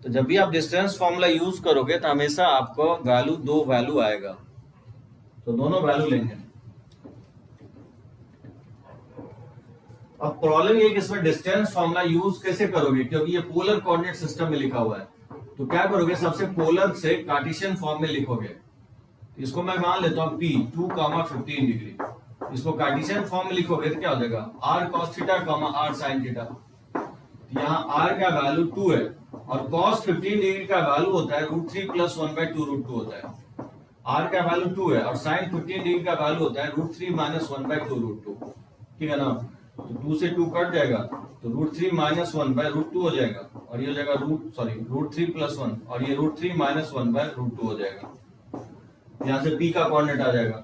तो जब भी आप डिस्टेंस फॉर्मूला यूज करोगे तो हमेशा आपको वैल्यू, दो वैल्यू आएगा, तो दोनों वैल्यू लेंगे। अब प्रॉब्लम ये कि इसमें डिस्टेंस फॉर्मूला यूज कैसे करोगे, क्योंकि ये पोलर कोऑर्डिनेट सिस्टम में लिखा हुआ है। तो क्या करोगे, सबसे पोलर से कार्टेशियन फॉर्म में लिखोगे। इसको मैं मान लेता हूं P 2, 15 डिग्री। इसको कार्टेशियन फॉर्म में लिखोगे तो क्या हो जाएगा, r cos theta, r sin theta. यहाँ r का वैल्यू 2 है, और cos 15 डिग्री का वैल्यू होता है √3 + 1/2 √2 होता है। r का वैल्यू 2 है, और sin 15 डिग्री का वैल्यू होता है √3 - 1/2 √2। ठीक है ना। तो 2 से 2 कट जाएगा, तो √3 - 1/2 हो जाएगा, और ये हो जाएगा √3 + 1, और ये √3 - 1/2 हो जाएगा। यहाँ से P का कोऑर्डिनेट आ जाएगा,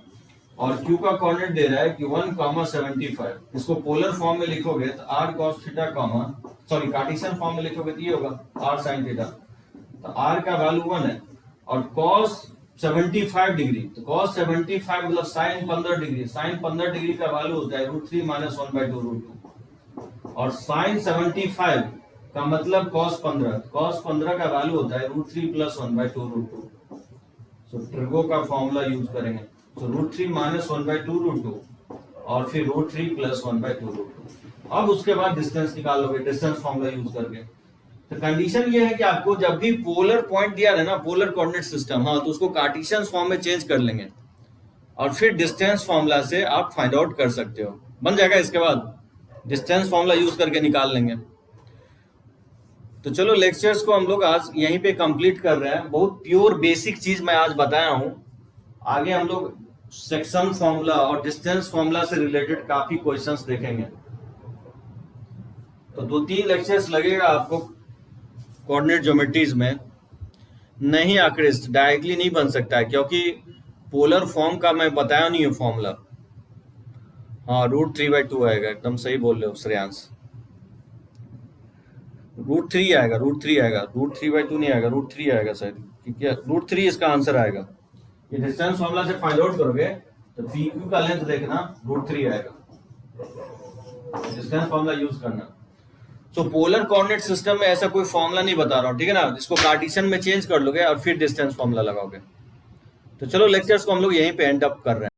और Q का कोऑर्डिनेट दे रहा है कि 1, 75। इसको पोलर फॉर्म में लिखोगे तो r cos theta, Cartesian form में लिखोगे तो ये होगा r sin थीटा। तो r का वैल्यू 1 है, और cos 75 डिग्री, तो cos 75 मतलब sin 15 डिग्री। sin 15 डिग्री का वैल्यू होता है √3 - 1/2 √2, और sin 75 का मतलब cos 15 का वैल्यू होता है √3 + 1/2 √2। सो ट्रिगो का फॉर्मूला यूज करेंगे, तो √3 - 1/2 √2, और फिर √3 + 1/2 √2। अब उसके बाद डिस्टेंस निकाल लोगे डिस्टेंस फॉर्मूला यूज करके। तो कंडीशन ये है कि आपको जब भी पोलर पॉइंट दिया है ना, पोलर कोऑर्डिनेट सिस्टम, हाँ, तो उसको कार्टेशियन फॉर्म में चेंज कर लेंगे, और फिर डिस्टेंस फॉर्मूला से आप फाइंड आउट कर सकते हो, बन जाएगा। इसके बाद डिस्टेंस फॉर्मूला यूज करके निकाल लेंगे। तो चलो लेक्चर्स को हम लोग आज यहीं पे कंप्लीट कर रहे हैं। बहुत प्योर बेसिक चीज मैं आज बताया हूं। आगे हम लोग सेक्शन फॉर्मूला और डिस्टेंस फॉर्मूला से रिलेटेड काफी क्वेश्चंस देखेंगे। तो 2-3 लेक्चर्स लगेगा आपको कोऑर्डिनेट ज्योमेट्रीज में। नहीं आंकड़े डायरेक्टली नहीं बन सकता है, क्योंकि पोलर फॉर्म का मैं बताया नहीं है फॉर्मूला। हाँ, √3/2 आएगा, एकदम सही बोल रहे हो श्रेयांश। √3 आएगा, √3/2 नहीं आएगा, √3 आएगा शायद, ठीक है, √3 इसका आंसर आएगा। ये डिस्टेंस फॉर्मूला से फाइंड आउट करोगे तो PQ का लेंथ देखना, √3 आएगा। डिस्टेंस फॉर्मूला यूज करना। तो पोलर कोऑर्डिनेट सिस्टम में ऐसा कोई फॉर्मूला नहीं बता रहा हूँ, ठीक है ना। इसको कार्टेशियन में चेंज कर लोगे और फिर डिस्टेंस फॉर्मूला लगाओगे। तो चलो लेक्चर्स को हम लोग यहीं पे एंड अप कर रहे हैं।